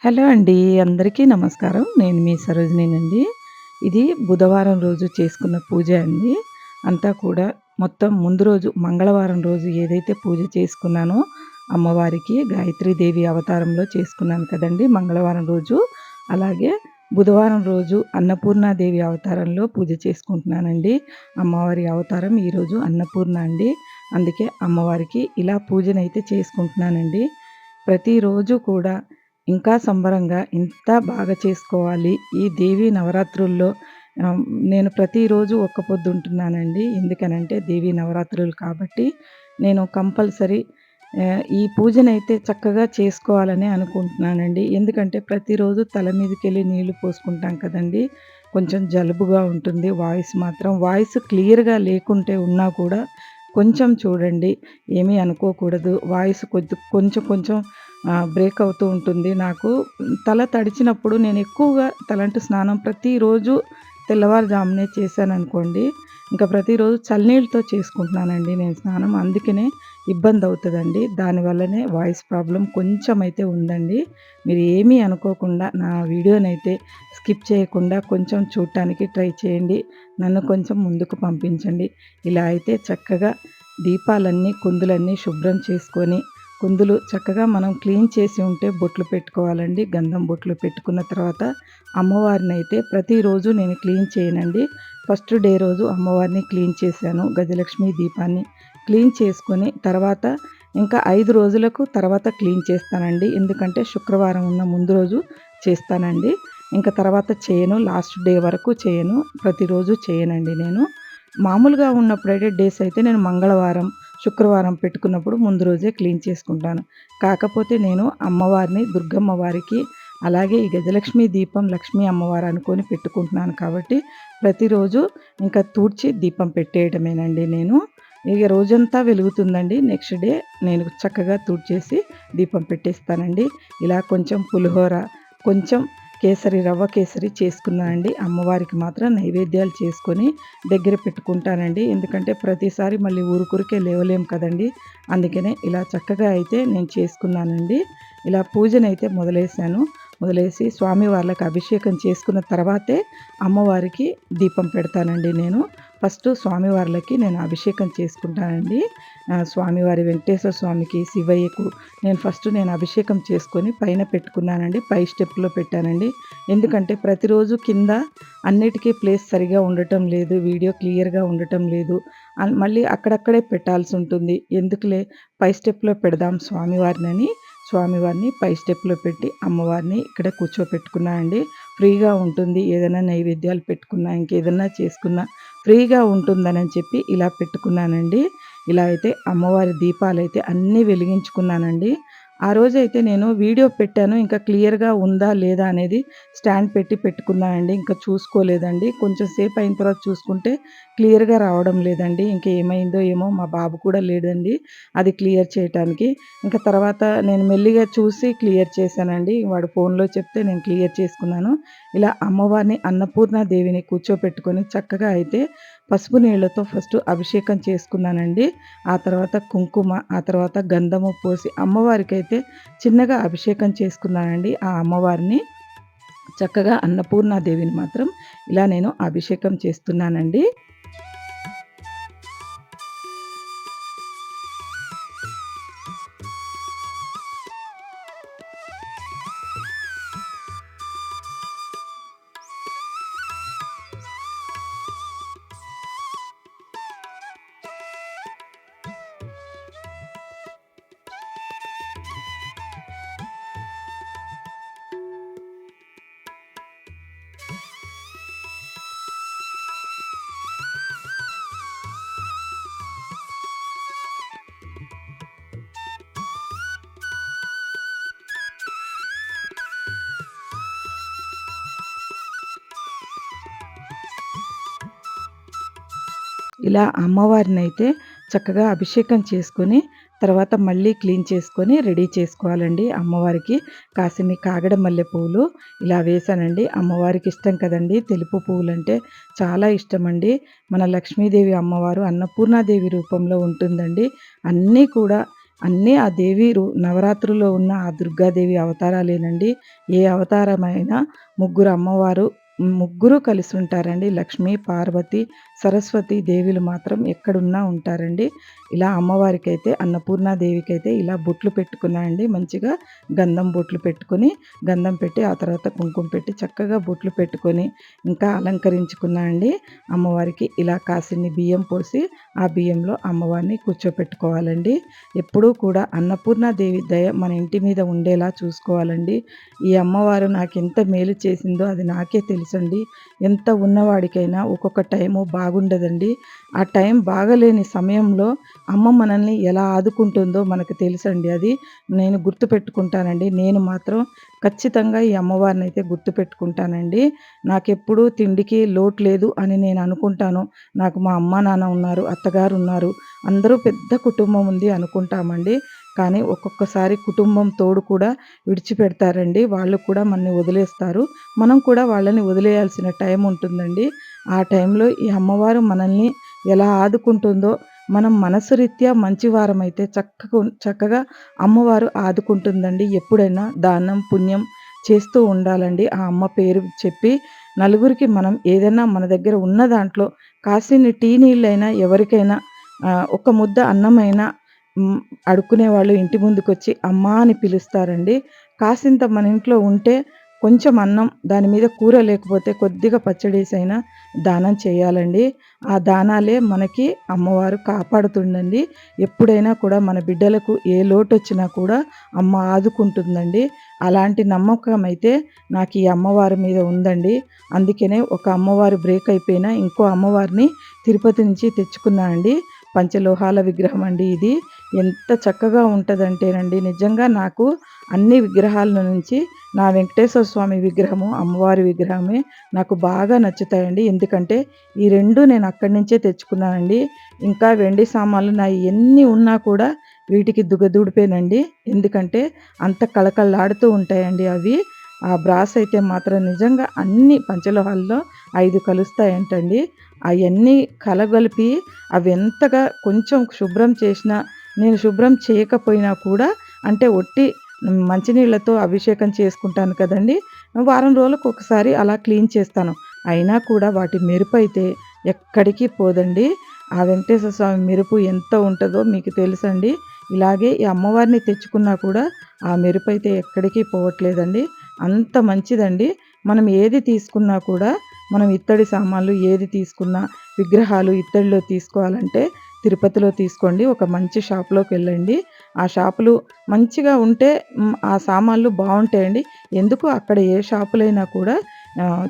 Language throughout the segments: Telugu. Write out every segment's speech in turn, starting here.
హలో అండి. అందరికీ నమస్కారం. నేను మీ సరోజినినండి. ఇది బుధవారం రోజు చేసుకున్న పూజ అండి. అంతా కూడా మొత్తం ముందు రోజు మంగళవారం రోజు ఏదైతే పూజ చేసుకున్నానో అమ్మవారికి గాయత్రీదేవి అవతారంలో చేసుకున్నాను కదండీ మంగళవారం రోజు. అలాగే బుధవారం రోజు అన్నపూర్ణాదేవి అవతారంలో పూజ చేసుకుంటున్నానండి. అమ్మవారి అవతారం ఈరోజు అన్నపూర్ణ అండి. అందుకే అమ్మవారికి ఇలా పూజనైతే చేసుకుంటున్నానండి. ప్రతిరోజు కూడా ఇంకా సంబరంగా ఇంకా బాగా చేసుకోవాలి. ఈ దేవీ నవరాత్రుల్లో ఆహ్, నేను ప్రతిరోజు ఒక్క పొద్దుంటున్నానండి. ఎందుకనంటే దేవీ నవరాత్రులు కాబట్టి నేను కంపల్సరీ ఈ పూజనైతే చక్కగా చేసుకోవాలని అనుకుంటున్నానండి. ఎందుకంటే ప్రతిరోజు తల మీదకెళ్ళి నీళ్లు పోసుకుంటాం కదండీ! కొంచెం జలుబుగా ఉంటుంది. వాయిస్ క్లియర్‌గా లేకుంటే ఉన్నా కూడా కొంచెం చూడండి. ఏమీ అనుకోకూడదు. వాయిస్ కొంచెం కొంచెం బ్రేక్ అవుతూ ఉంటుంది. నాకు తల తడిచినప్పుడు నేను ఎక్కువగా తలంటు స్నానం ప్రతిరోజు తెల్లవారుజామునే చేశాననుకోండి, ఇంకా ప్రతిరోజు చన్నీళ్ళతో చేసుకుంటున్నానండి నేను స్నానం. అందుకనే ఇబ్బందవుతదండి. దానివల్లనే వాయిస్ ప్రాబ్లమ్ కొంచెమైతే ఉందండి. మీరు ఏమీ అనుకోకుండా నా వీడియోనైతే స్కిప్ చేయకుండా కొంచెం చూడటానికి ట్రై చేయండి. నన్ను కొంచెం ముందుకు పంపించండి. ఇలా అయితే చక్కగా దీపాలన్నీ, కుందులన్నీ శుభ్రం చేసుకొని కుందులు చక్కగా మనం క్లీన్ చేసి ఉంటే బొట్లు పెట్టుకోవాలండి. గంధం బొట్లు పెట్టుకున్న తర్వాత అమ్మవారినైతే ప్రతిరోజు నేను క్లీన్ చేయనండి. ఫస్ట్ డే రోజు అమ్మవారిని క్లీన్ చేశాను. గజలక్ష్మి దీపాన్ని క్లీన్ చేసుకొని తర్వాత ఇంకా 5 రోజులకు తర్వాత క్లీన్ చేస్తానండి. ఎందుకంటే శుక్రవారం ఉన్న ముందు రోజు చేస్తానండి. ఇంక తర్వాత చేయను. లాస్ట్ డే వరకు చేయను. ప్రతిరోజు చేయనండి నేను. మామూలుగా ఉన్నప్పుడైతే డేస్ అయితే నేను మంగళవారం, శుక్రవారం పెట్టుకున్నప్పుడు ముందు రోజే క్లీన్ చేసుకుంటాను. కాకపోతే నేను అమ్మవారిని, దుర్గమ్మ వారికి, అలాగే ఈ గజలక్ష్మి దీపం లక్ష్మీ అమ్మవారు అనుకోని పెట్టుకుంటున్నాను కాబట్టి, ప్రతిరోజు ఇంకా తూడ్చి దీపం పెట్టేయడమేనండి నేను. ఇగ రోజంతా వెలుగుతుందండి. నెక్స్ట్ డే నేను చక్కగా తుడిచేసి దీపం పెట్టేస్తానండి. ఇలా కొంచెం పులిహోర, కొంచెం రవ్వ కేసరి చేసుకున్నానండి. అమ్మవారికి మాత్రం నైవేద్యాలు చేసుకొని దగ్గర పెట్టుకుంటానండి. ఎందుకంటే ప్రతిసారి మళ్ళీ ఊరుకురికే లేవలేం కదండీ! అందుకనే ఇలా చక్కగా అయితే నేను చేసుకున్నానండి. ఇలా పూజనైతే మొదలేసి స్వామివార్లకు అభిషేకం చేసుకున్న తర్వాతే అమ్మవారికి దీపం పెడతానండి నేను. ఫస్టు స్వామివార్లకి నేను అభిషేకం చేసుకుంటానండి. స్వామివారి వెంకటేశ్వర స్వామికి, శివయ్యకు నేను అభిషేకం చేసుకొని పైన పెట్టుకున్నానండి. పై స్టెప్‌లో పెట్టానండి. ఎందుకంటే ప్రతిరోజు కింద అన్నిటికీ ప్లేస్ సరిగా ఉండటం లేదు. వీడియో క్లియర్‌గా ఉండటం లేదు. మళ్ళీ అక్కడక్కడే పెట్టాల్సుంటుంది. ఎందుకులే పై స్టెప్‌లో పెడదాం స్వామివారిని పై స్టెప్‌లో పెట్టి అమ్మవారిని ఇక్కడ కూర్చోపెట్టుకున్నా అండి. ఫ్రీగా ఉంటుంది. ఏదైనా నైవేద్యాలు పెట్టుకున్నా, ఇంకేదన్నా చేసుకున్నా ఫ్రీగా ఉంటుందనని చెప్పి ఇలా పెట్టుకున్నానండి. ఇలా అయితే అమ్మవారి దీపాలైతే అన్నీ వెలిగించుకున్నానండి. ఆ రోజైతే నేను వీడియో పెట్టాను. ఇంకా క్లియర్‌గా ఉందా లేదా అనేది స్టాండ్ పెట్టుకున్నానండి. ఇంకా చూసుకోలేదండి. కొంచెం సేపు అయిన తర్వాత చూసుకుంటే క్లియర్‌గా రావడం లేదండి. ఇంక ఏమైందో ఏమో మా బాబు కూడా లేడండి అది క్లియర్ చేయటానికి. ఇంక తర్వాత నేను మెల్లిగా చూసి క్లియర్ చేశానండి. వాడు ఫోన్‌లో చెప్తే నేను క్లియర్ చేసుకున్నాను. ఇలా అమ్మవారిని అన్నపూర్ణాదేవిని కూర్చోపెట్టుకొని చక్కగా అయితే పసుపు నీళ్ళతో ఫస్ట్ అభిషేకం చేసుకున్నానండి. ఆ తర్వాత కుంకుమ, ఆ తర్వాత గంధము పోసి అమ్మవారికైతే చిన్నగా అభిషేకం చేసుకున్నానండి. ఆ అమ్మవారిని చక్కగా అన్నపూర్ణాదేవిని మాత్రం ఇలా నేను అభిషేకం చేస్తున్నానండి. ఇలా అమ్మవారినైతే చక్కగా అభిషేకం చేసుకొని, తర్వాత మళ్ళీ క్లీన్ చేసుకొని రెడీ చేసుకోవాలండి. అమ్మవారికి కాసిన్ని కాగడ మల్లె పువ్వులు ఇలా వేశానండి. అమ్మవారికి ఇష్టం కదండీ! తెలుపు పువ్వులంటే చాలా ఇష్టమండి. మన లక్ష్మీదేవి అమ్మవారు అన్నపూర్ణాదేవి రూపంలో ఉంటుందండి. అన్నీ కూడా అన్నీ ఆ దేవి నవరాత్రుల్లో ఉన్న ఆ దుర్గాదేవి అవతారాలేనండి. ఏ అవతారమైనా ముగ్గురు అమ్మవారు ముగ్గురు కలిసి ఉంటారండి. లక్ష్మి, పార్వతి, సరస్వతి దేవిలు మాత్రం ఎక్కడున్నా ఉంటారండి. ఇలా అమ్మవారికైతే అన్నపూర్ణాదేవికైతే ఇలా బొట్లు పెట్టుకున్నా అండి. మంచిగా గంధం బొట్లు పెట్టుకొని, గంధం పెట్టి ఆ తర్వాత కుంకుమ పెట్టి చక్కగా బొట్లు పెట్టుకొని, ఇంకా అలంకరించుకున్నా అండి. అమ్మవారికి ఇలా కాసిన్ని బియ్యం పోసి, ఆ బియ్యంలో అమ్మవారిని కూర్చోపెట్టుకోవాలండి. ఎప్పుడూ కూడా అన్నపూర్ణాదేవి దయ మన ఇంటి మీద ఉండేలా చూసుకోవాలండి. ఈ అమ్మవారు నాకెంత మేలు చేసిందో అది నాకే తెలుసండి. ఎంత ఉన్నవాడికైనా ఒక్కొక్క టైము బాగుండదండి. ఆ టైం బాగలేని సమయంలో అమ్మ మనల్ని ఎలా ఆదుకుంటుందో మనకు తెలుసండి అది. నేను గుర్తుపెట్టుకుంటానండి. నేను మాత్రం ఖచ్చితంగా ఈ అమ్మవారినైతే గుర్తుపెట్టుకుంటానండి. నాకెప్పుడూ తిండికి లోటు లేదు అని నేను అనుకుంటాను. నాకు మా అమ్మ, నాన్న ఉన్నారు, అత్తగారున్నారు. అందరూ పెద్ద కుటుంబం ఉంది అనుకుంటామండి. కానీ ఒక్కొక్కసారి కుటుంబం తోడు కూడా విడిచిపెడతారండి. వాళ్ళు కూడా మనల్ని వదిలేస్తారు. మనం కూడా వాళ్ళని వదిలేయాల్సిన టైం ఉంటుందండి. ఆ టైంలో ఈ అమ్మవారు మనల్ని ఎలా ఆదుకుంటుందో, మనం మనసు రీత్యా మంచివారమైతే చక్కగా అమ్మవారు ఆదుకుంటుందండి. ఎప్పుడైనా దానం, పుణ్యం చేస్తూ ఉండాలండి. ఆ అమ్మ పేరు చెప్పి నలుగురికి మనం ఏదైనా మన దగ్గర ఉన్న దాంట్లో కాసిన్ని టీ నీళ్ళైనా ఎవరికైనా ఒక ముద్ద అన్నమైనా హ్మ్. అడుక్కునేవాళ్ళు ఇంటి ముందుకొచ్చి అమ్మా అని పిలుస్తారండి. కాసింత మన ఇంట్లో ఉంటే కొంచెం అన్నం, దాని మీద కూర లేకపోతే కొద్దిగా పచ్చడేసైనా దానం చేయాలండి. ఆ దానాలే మనకి అమ్మవారు కాపాడుతుందండి. ఎప్పుడైనా కూడా మన బిడ్డలకు ఏ లోటొచ్చినా కూడా అమ్మ ఆదుకుంటుందండి. అలాంటి నమ్మకం అయితే నాకు ఈ అమ్మవారి మీద ఉందండి. అందుకనే ఒక అమ్మవారు బ్రేక్ అయిపోయినా ఇంకో అమ్మవారిని తిరుపతి నుంచి తెచ్చుకున్నా అండి. పంచలోహాల విగ్రహం అండి ఇది. ఎంత చక్కగా ఉంటదంటేనండి నిజంగా నాకు అన్ని విగ్రహాల నుంచి నా వెంకటేశ్వర స్వామి విగ్రహము, అమ్మవారి విగ్రహమే నాకు బాగా నచ్చుతాయండి. ఎందుకంటే ఈ 2 నేను అక్కడి నుంచే తెచ్చుకున్నానండి. ఇంకా వెండి సామాన్లు నాయి ఎన్ని ఉన్నా కూడా వీటికి దుగదుడిపేనండి. ఎందుకంటే అంత కళకళలాడుతూ ఉంటాయండి అవి. ఆ బ్రాస్ అయితే మాత్రం నిజంగా అన్ని పంచలోహాల్లో 5 కలుస్తాయంటండి. అయన్నీ కలగలిపి అవెంతగా కొంచెం శుభ్రం చేసినా, నేను శుభ్రం చేయకపోయినా కూడా అంటే ఒట్టి మంచినీళ్ళతో అభిషేకం చేసుకుంటాను కదండీ! వారం రోజులకు ఒకసారి అలా క్లీన్ చేస్తాను. అయినా కూడా వాటి మెరుపైతే ఎక్కడికి పోదండి. ఆ వెంకటేశ్వర స్వామి మెరుపు ఎంత ఉంటదో మీకు తెలుసండి. ఇలాగే ఈ అమ్మవారిని తెచ్చుకున్నా కూడా ఆ మెరుపైతే ఎక్కడికి పోవట్లేదండి. అంత మంచిదండి. మనం ఏది తీసుకున్నా కూడా మనం ఇత్తడి సామాన్లు ఏది తీసుకున్నా విగ్రహాలు ఇత్తడిలో తీసుకోవాలంటే తిరుపతిలో తీసుకోండి. ఒక మంచి షాప్‌లోకెళ్ళండి. ఆ షాపులు మంచిగా ఉంటే ఆ సామాన్లు బావుంటాయండి. ఎందుకు అక్కడ ఏ షాపులైనా కూడా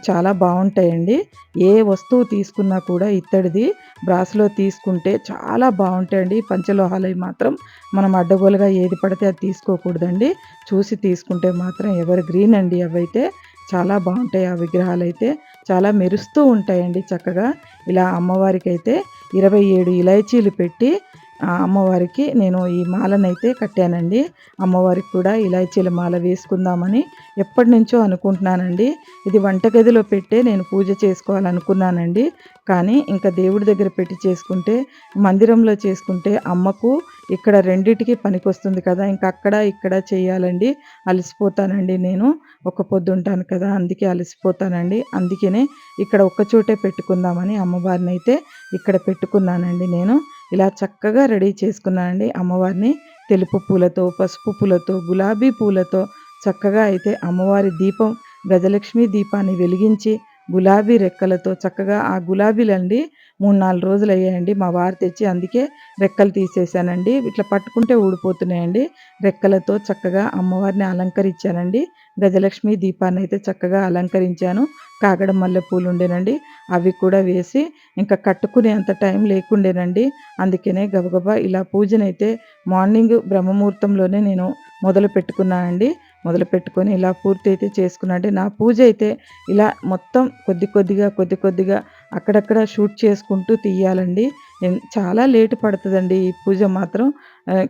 చాలా బావుంటాయండి. ఏ వస్తువు తీసుకున్నా కూడా ఇత్తడిది బ్రాస్‌లో తీసుకుంటే చాలా బావుంటాయండి. పంచలోహాలయి మాత్రం మనం అడ్డగోలుగా ఏది పడితే అది తీసుకోకూడదండి. చూసి తీసుకుంటే మాత్రం ఎవర్ గ్రీన్ అండి అవైతే. చాలా బావుంటాయి ఆ విగ్రహాలైతే. చాలా మెరుస్తూ ఉంటాయండి చక్కగా. ఇలా అమ్మవారికైతే 27 ఇలైచీలు పెట్టి అమ్మవారికి నేను ఈ మాలనైతే కట్టానండి. అమ్మవారికి కూడా ఇలైచీల మాల వేసుకుందామని ఎప్పటినుంచో అనుకుంటున్నానండి. ఇది వంటగదిలో పెట్టే నేను పూజ చేసుకోవాలనుకున్నానండి. కానీ ఇంకా దేవుడి దగ్గర పెట్టి చేసుకుంటే, మందిరంలో చేసుకుంటే అమ్మకు ఇక్కడ రెండిటికి పనికొస్తుంది కదా! ఇంక అక్కడ, ఇక్కడ చేయాలండి. అలసిపోతానండి నేను. ఒక్క పొద్దుంటాను కదా! అందుకే అలసిపోతానండి. అందుకనే ఇక్కడ ఒక్క చోటే పెట్టుకుందామని అమ్మవారినైతే ఇక్కడ పెట్టుకున్నానండి నేను. ఇలా చక్కగా రెడీ చేసుకున్నానండి అమ్మవారిని. తెలుపు పూలతో, పసుపు పూలతో, గులాబీ పూలతో చక్కగా అయితే అమ్మవారి దీపం గజలక్ష్మి దీపాన్ని వెలిగించి, గులాబీ రెక్కలతో చక్కగా ఆ గులాబీలండి 3, 4 రోజులయ్యాయండి. మా వారు తెచ్చి అందుకే రెక్కలు తీసేసానండి. ఇట్లా పట్టుకుంటే ఊడిపోతున్నాయండి. రెక్కలతో చక్కగా అమ్మవారిని అలంకరించానండి. గజలక్ష్మి దీపాన్నయితే చక్కగా అలంకరించాను. కాగడ మల్లెపూలుండేనండి. అవి కూడా వేసి ఇంకా కట్టుకునేంత టైం లేకుండేనండి. అందుకనే గబగబా ఇలా పూజనైతే మార్నింగ్ బ్రహ్మముహూర్తంలోనే నేను మొదలుపెట్టుకున్నానండి. మొదలుపెట్టుకొని ఇలా పూర్తయితే చేసుకున్నా. అంటే నా పూజ అయితే ఇలా మొత్తం కొద్దిగా అక్కడక్కడ షూట్ చేసుకుంటూ తీయాలండి. చాలా లేట్ పడతదండి ఈ పూజ మాత్రం.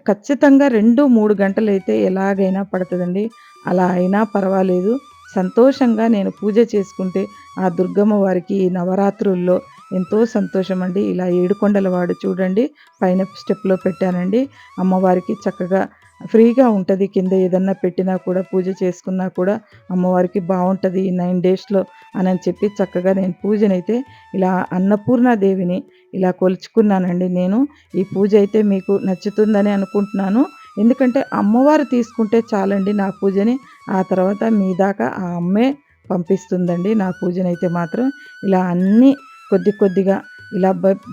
ఖచ్చితంగా 2, 3 గంటలైతే ఎలాగైనా పడతదండి. అలా అయినా పర్వాలేదు. సంతోషంగా నేను పూజ చేసుకుంటే ఆ దుర్గమ్మ వారికి ఈ నవరాత్రుల్లో ఎంతో సంతోషమండి. ఇలా ఏడుకొండలవాడు చూడండి పైన స్టెప్‌లో పెట్టానండి. అమ్మవారికి చక్కగా ఫ్రీగా ఉంటది. కింద ఏదన్నా పెట్టినా కూడా పూజ చేసుకున్నా కూడా అమ్మవారికి బావుంటది ఈ 9 డేస్‌లో అనని చెప్పి చక్కగా నేను పూజనైతే ఇలా అన్నపూర్ణాదేవిని ఇలా కొలుచుకున్నానండి నేను. ఈ పూజ అయితే మీకు నచ్చుతుందని అనుకుంటున్నాను. ఎందుకంటే అమ్మవారు తీసుకుంటే చాలండి నా పూజని. ఆ తర్వాత మీ దాకా ఆ అమ్మే పంపిస్తుందండి నా పూజనైతే మాత్రం. ఇలా అన్నీ కొద్ది కొద్దిగా ఇలా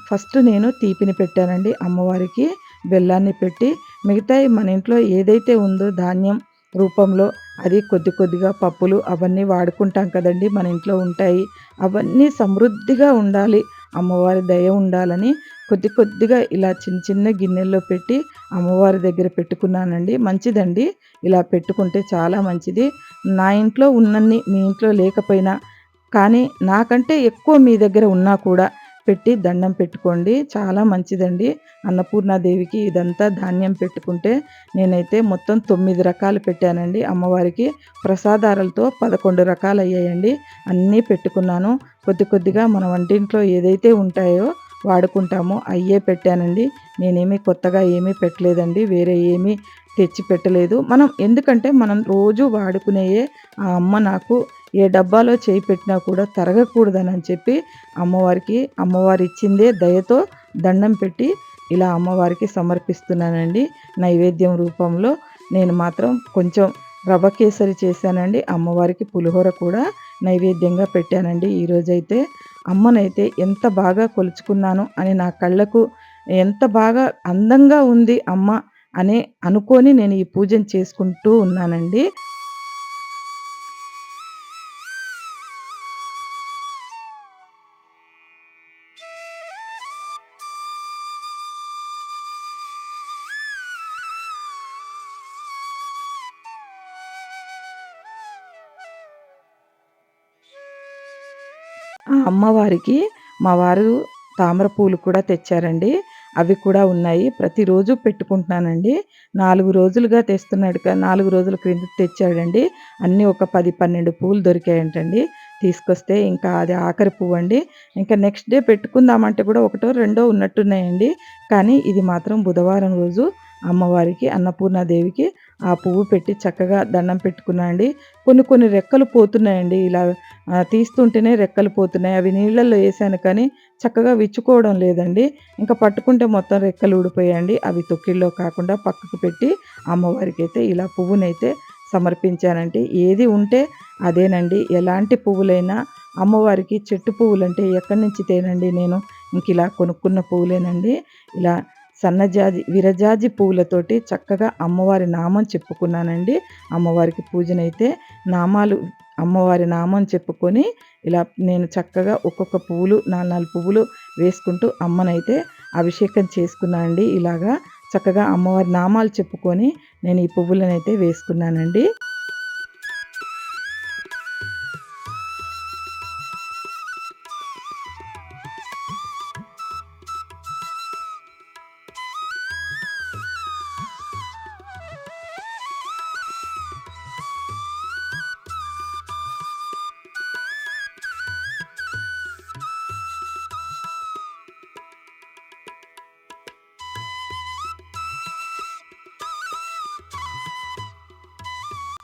ఫస్ట్ నేను తీపిని పెట్టానండి అమ్మవారికి. బెల్లాన్ని పెట్టి మిగతాయి మన ఇంట్లో ఏదైతే ఉందో ధాన్యం రూపంలో అది కొద్ది కొద్దిగా పప్పులు అవన్నీ వాడుకుంటాం కదండీ! మన ఇంట్లో ఉంటాయి. అవన్నీ సమృద్ధిగా ఉండాలి. అమ్మవారి దయ ఉండాలని కొద్ది కొద్దిగా ఇలా చిన్న చిన్న గిన్నెల్లో పెట్టి అమ్మవారి దగ్గర పెట్టుకున్నానండి. మంచిదండి. ఇలా పెట్టుకుంటే చాలా మంచిది. నా ఇంట్లో ఉన్నన్ని మీ ఇంట్లో లేకపోయినా కానీ నాకంటే ఎక్కువ మీ దగ్గర ఉన్నా కూడా పెట్టి దండం పెట్టుకోండి. చాలా మంచిదండి. అన్నపూర్ణాదేవికి ఇదంతా ధాన్యం పెట్టుకుంటే నేనైతే మొత్తం 9 రకాలు పెట్టానండి అమ్మవారికి. ప్రసాదాలతో 11 రకాలయ్యాయండి. అన్నీ పెట్టుకున్నాను. కొద్ది కొద్దిగా మన వంటింట్లో ఏదైతే ఉంటాయో వాడుకుంటామో అయ్యే పెట్టానండి. నేనేమి కొత్తగా ఏమీ పెట్టలేదండి. వేరే ఏమీ తెచ్చి పెట్టలేదు. ఎందుకంటే మనం రోజు వాడుకునేయే ఆ అమ్మ నాకు ఏ డబ్బాలో చేయి పెట్టినా కూడా తరగకూడదనని చెప్పి అమ్మవారిచ్చిందే దయతో దండం పెట్టి ఇలా అమ్మవారికి సమర్పిస్తున్నానండి. నైవేద్యం రూపంలో నేను మాత్రం కొంచెం రవ్వ కేసరి చేశానండి. అమ్మవారికి పులిహోర కూడా నైవేద్యంగా పెట్టానండి ఈరోజైతే. అమ్మనైతే ఎంత బాగా కొలుచుకున్నాను అని నా కళ్ళకు ఎంత బాగా అందంగా ఉంది అమ్మ అని అనుకోని నేను ఈ పూజను చేసుకుంటూ ఉన్నానండి. ఆ అమ్మవారికి మా వారు తామర పూలు కూడా తెచ్చారండి. అవి కూడా ఉన్నాయి. ప్రతిరోజు పెట్టుకుంటున్నానండి. 4 రోజులుగా తెస్తున్నాడు 4 రోజుల క్రిందట తెచ్చాడండి. అన్నీ ఒక 10, 12 పూలు దొరికాయంటండి. తీసుకొస్తే ఇంకా అది ఆఖరి పువ్వండి. ఇంకా నెక్స్ట్ డే పెట్టుకుందామంటే కూడా ఒకటో, రెండో ఉన్నట్టున్నాయండి. కానీ ఇది మాత్రం బుధవారం రోజు అమ్మవారికి అన్నపూర్ణాదేవికి ఆ పువ్వు పెట్టి చక్కగా దండం పెట్టుకున్నా అండి. కొన్ని కొన్ని రెక్కలు పోతున్నాయండి. ఇలా తీస్తుంటేనే రెక్కలు పోతున్నాయి. అవి నీళ్ళల్లో ఏశాను కానీ చక్కగా విచ్చుకోవడం లేదండి. ఇంకా పట్టుకుంటే మొత్తం రెక్కలు ఊడిపోయాయండి. అవి తొక్కిల్లో కాకుండా పక్కకు పెట్టి అమ్మవారికైతే ఇలా పువ్వునైతే సమర్పించానండి. ఏది ఉంటే అదేనండి. ఎలాంటి పువ్వులైనా అమ్మవారికి చెట్టు పువ్వులంటే ఎక్కడి నుంచి తేనండి నేను. ఇంకిలా కొనుక్కున్న పువ్వులేనండి. ఇలా విరజాజి పువ్వులతోటి చక్కగా అమ్మవారి నామం చెప్పుకున్నానండి. అమ్మవారికి పూజనైతే నామాలు అమ్మవారి నామం చెప్పుకొని ఇలా నేను చక్కగా ఒక్కొక్క పువ్వులు 4, 4 పువ్వులు వేసుకుంటూ అమ్మనైతే అభిషేకం చేసుకున్నా అండి. ఇలాగా చక్కగా అమ్మవారి నామాలు చెప్పుకొని నేను ఈ పువ్వులనైతే వేసుకున్నానండి.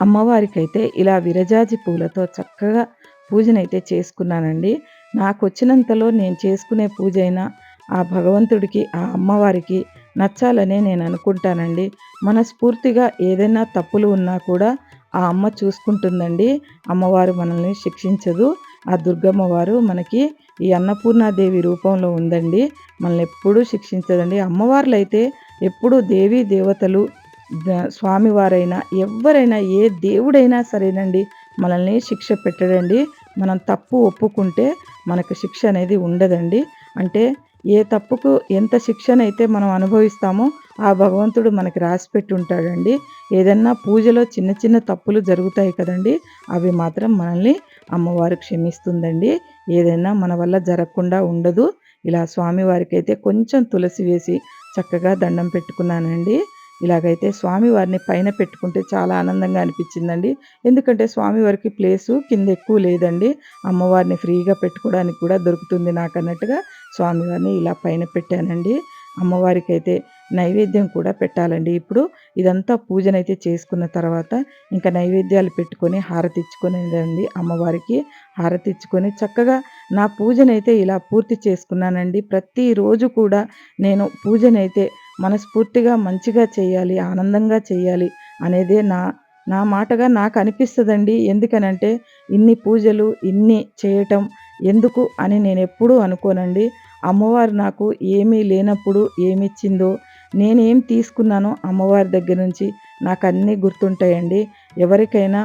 అమ్మవారికైతే ఇలా విరజాజి పూలతో చక్కగా పూజనైతే చేసుకున్నానండి. నాకొచ్చినంతలో నేను చేసుకునే పూజైనా ఆ భగవంతుడికి, ఆ అమ్మవారికి నచ్చాలనే నేను అనుకుంటానండి. మనస్ఫూర్తిగా ఏదైనా తప్పులు ఉన్నా కూడా ఆ అమ్మ చూసుకుంటుందండి. అమ్మవారు మనల్ని శిక్షించదు. ఆ దుర్గమ్మ వారు మనకి ఈ అన్నపూర్ణాదేవి రూపంలో ఉందండి. మనల్నెప్పుడూ శిక్షించదండి. అమ్మవార్లయితే ఎప్పుడూ దేవీ దేవతలు స్వామివారైనా, ఎవ్వరైనా, ఏ దేవుడైనా సరేనండి, మనల్ని శిక్ష పెట్టడండి. మనం తప్పు ఒప్పుకుంటే మనకు శిక్ష అనేది ఉండదండి. అంటే ఏ తప్పుకు ఎంత శిక్షనైతే మనం అనుభవిస్తామో, ఆ భగవంతుడు మనకి రాసిపెట్టి ఉంటాడండి. ఏదన్నా పూజలో చిన్న చిన్న తప్పులు జరుగుతాయి కదండీ! అవి మాత్రం మనల్ని అమ్మవారు క్షమిస్తుందండి. ఏదైనా మన వల్ల జరగకుండా ఉండదు. ఇలా స్వామివారికైతే కొంచెం తులసి వేసి చక్కగా దండం పెట్టుకున్నానండి. ఇలాగైతే స్వామివారిని పైన పెట్టుకుంటే చాలా ఆనందంగా అనిపించిందండి. ఎందుకంటే స్వామివారికి ప్లేసు కింద ఎక్కువ లేదండి. అమ్మవారిని ఫ్రీగా పెట్టుకోవడానికి కూడా దొరుకుతుంది నాకన్నట్టుగా స్వామివారిని ఇలా పైన పెట్టానండి. అమ్మవారికైతే నైవేద్యం కూడా పెట్టాలండి. ఇప్పుడు ఇదంతా పూజనైతే చేసుకున్న తర్వాత ఇంకా నైవేద్యాలు పెట్టుకొని హారతిచ్చుకొనేదండి అమ్మవారికి. హారతిచ్చుకొని చక్కగా నా పూజనైతే ఇలా పూర్తి చేసుకున్నానండి. ప్రతిరోజు కూడా నేను పూజనైతే మనస్ఫూర్తిగా మంచిగా చేయాలి, ఆనందంగా చేయాలి అనేదే నా నా మాటగా నాకనిపిస్తదండి. ఎందుకనంటే ఇన్ని పూజలు, ఇన్ని చేయటం ఎందుకు అని నేనెప్పుడూ అనుకోనండి. అమ్మవారు నాకు ఏమీ లేనప్పుడు ఏమిచ్చిందో, నేనేం తీసుకున్నానో అమ్మవారి దగ్గర నుంచి నాకన్నీ గుర్తుంటాయండి. ఎవరికైనా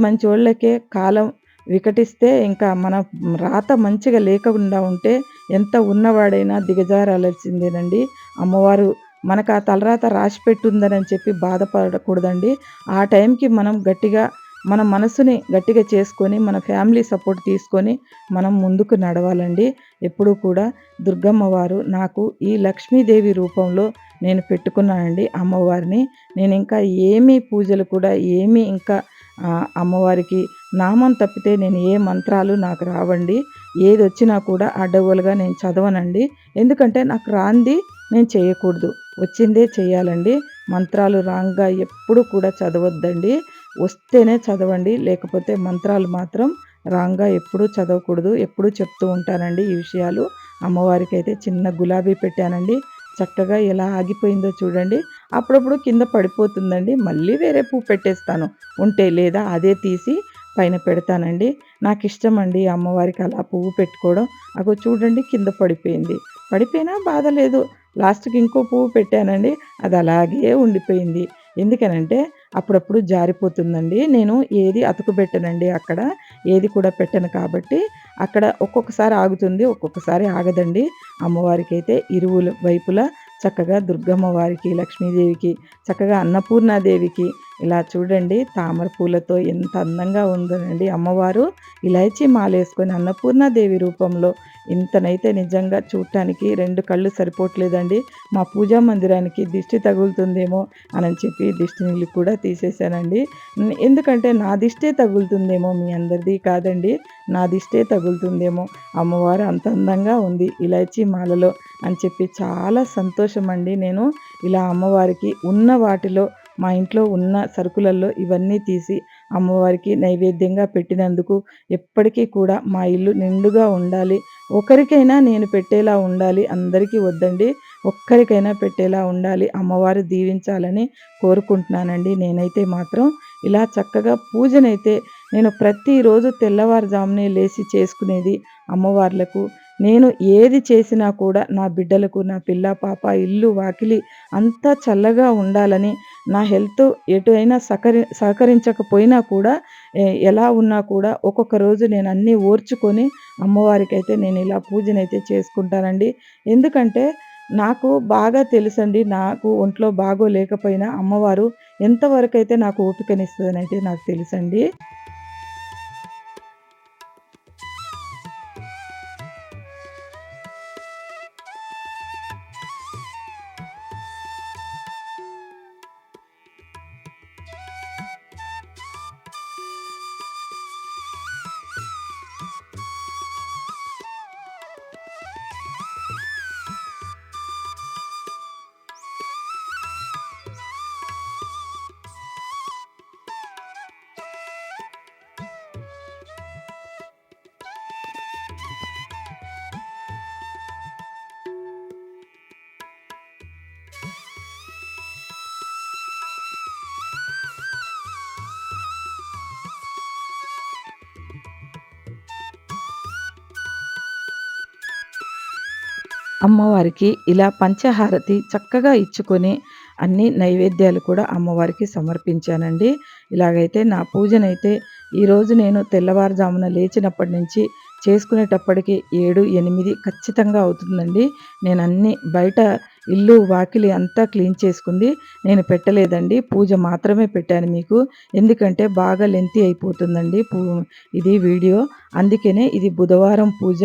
మంచోళ్ళకే కాలం వికటిస్తే ఇంకా మన రాత మంచిగా లేకుండా ఉంటే ఎంత ఉన్నవాడైనా దిగజారాల్సిందేనండి. అమ్మవారు మనకు ఆ తలరాత రాసిపెట్టుందని చెప్పి బాధపడకూడదండి. ఆ టైంకి మనం గట్టిగా మన మనసుని గట్టిగా చేసుకొని, మన ఫ్యామిలీ సపోర్ట్ తీసుకొని మనం ముందుకు నడవాలండి. ఎప్పుడూ కూడా దుర్గమ్మ వారు నాకు ఈ లక్ష్మీదేవి రూపంలో నేను పెట్టుకున్నానండి అమ్మవారిని. నేనింకా ఏమీ పూజలు కూడా ఏమీ ఇంకా అమ్మవారికి నామం తప్పితే నేను ఏ మంత్రాలు నాకు రావండి. ఏదొచ్చినా కూడా అడ్డగోలుగా నేను చదవనండి. ఎందుకంటే నాకు రానిది నేను చేయకూడదు. వచ్చిందే చేయాలండి. మంత్రాలు రాంగ్‌గా ఎప్పుడు కూడా చదవొద్దండి. వస్తేనే చదవండి. లేకపోతే మంత్రాలు మాత్రం రాంగ్‌గా ఎప్పుడూ చదవకూడదు. ఎప్పుడూ చెప్తూ ఉంటానండి ఈ విషయాలు. అమ్మవారికైతే చిన్న గులాబీ పెట్టానండి. చక్కగా ఎలా ఆగిపోయిందో చూడండి. అప్పుడప్పుడు కింద పడిపోతుందండి. మళ్ళీ వేరే పువ్వు పెట్టేస్తాను ఉంటే. లేదా అదే తీసి పైన పెడతానండి. నాకిష్టమండి అమ్మవారికి అలా పువ్వు పెట్టుకోవడం. అగో చూడండి కింద పడిపోయింది. పడిపోయినా బాధ లేదు. లాస్ట్‌కి ఇంకో పువ్వు పెట్టానండి. అది అలాగే ఉండిపోయింది. ఎందుకనంటే అప్పుడప్పుడు జారిపోతుందండి. నేను ఏది అతుకుబెట్టనండి అక్కడ. ఏది కూడా పెట్టను కాబట్టి అక్కడ ఒక్కొక్కసారి ఆగుతుంది. ఒక్కొక్కసారి ఆగదండి. అమ్మవారికైతే ఇరువుల వైపులా చక్కగా దుర్గమ్మ వారికి, లక్ష్మీదేవికి, చక్కగా అన్నపూర్ణాదేవికి ఇలా చూడండి తామర పూలతో ఎంత అందంగా ఉందోనండి అమ్మవారు. ఇలైచీ మాలేసుకొని అన్నపూర్ణాదేవి రూపంలో ఇంతనైతే నిజంగా చూడటానికి 2 కళ్ళు సరిపోవట్లేదండి. మా పూజా మందిరానికి దిష్టి తగులుతుందేమో అనని చెప్పి దిష్టి నీళ్ళు కూడా తీసేశానండి. ఎందుకంటే నా దిష్టే తగులుతుందేమో, మీ అందరిది కాదండి. నా దిష్టే తగులుతుందేమో, అమ్మవారు అంత అందంగా ఉంది ఇలైచీ మాలలో అని చెప్పి చాలా సంతోషమండి. నేను ఇలా అమ్మవారికి ఉన్న వాటిలో మా ఇంట్లో ఉన్న సరుకులలో ఇవన్నీ తీసి అమ్మవారికి నైవేద్యంగా పెట్టినందుకు ఎప్పటికీ కూడా మా ఇల్లు నిండుగా ఉండాలి. ఒకరికైనా నేను పెట్టేలా ఉండాలి. అందరికీ వద్దండి. ఒక్కరికైనా పెట్టేలా ఉండాలి. అమ్మవారు దీవించాలని కోరుకుంటున్నానండి. నేనైతే మాత్రం ఇలా చక్కగా పూజనైతే నేను ప్రతిరోజు తెల్లవారుజామునే లేసి చేసుకునేది అమ్మవార్లకు. నేను ఏది చేసినా కూడా నా బిడ్డలకు, నా పిల్ల, పాప, ఇల్లు, వాకిలి అంతా చల్లగా ఉండాలని, నా హెల్త్ ఎటు అయినా సహకరించకపోయినా కూడా ఎలా ఉన్నా కూడా ఒక్కొక్క రోజు నేను అన్నీ ఓర్చుకొని అమ్మవారికైతే నేను ఇలా పూజనైతే చేసుకుంటానండి. ఎందుకంటే నాకు బాగా తెలుసండి. నాకు ఒంట్లో బాగోలేకపోయినా అమ్మవారు ఎంతవరకైతే నాకు ఓపికనిస్తదనైతే నాకు తెలుసండి. అమ్మవారికి ఇలా పంచహారతి చక్కగా ఇచ్చుకొని అన్ని నైవేద్యాలు కూడా అమ్మవారికి సమర్పించానండి. ఇలాగైతే నా పూజనైతే ఈరోజు నేను తెల్లవారుజామున లేచినప్పటి నుంచి చేసుకునేటప్పటికి 7, 8 ఖచ్చితంగా అవుతుందండి. నేనన్నీ బయట ఇల్లు, వాకిలి అంతా క్లీన్ చేసుకుంది. నేను పెట్టలేదండి. పూజ మాత్రమే పెట్టాను మీకు. ఎందుకంటే బాగా లెంతీ అయిపోతుందండి ఇది వీడియో. అందుకనే ఇది బుధవారం పూజ,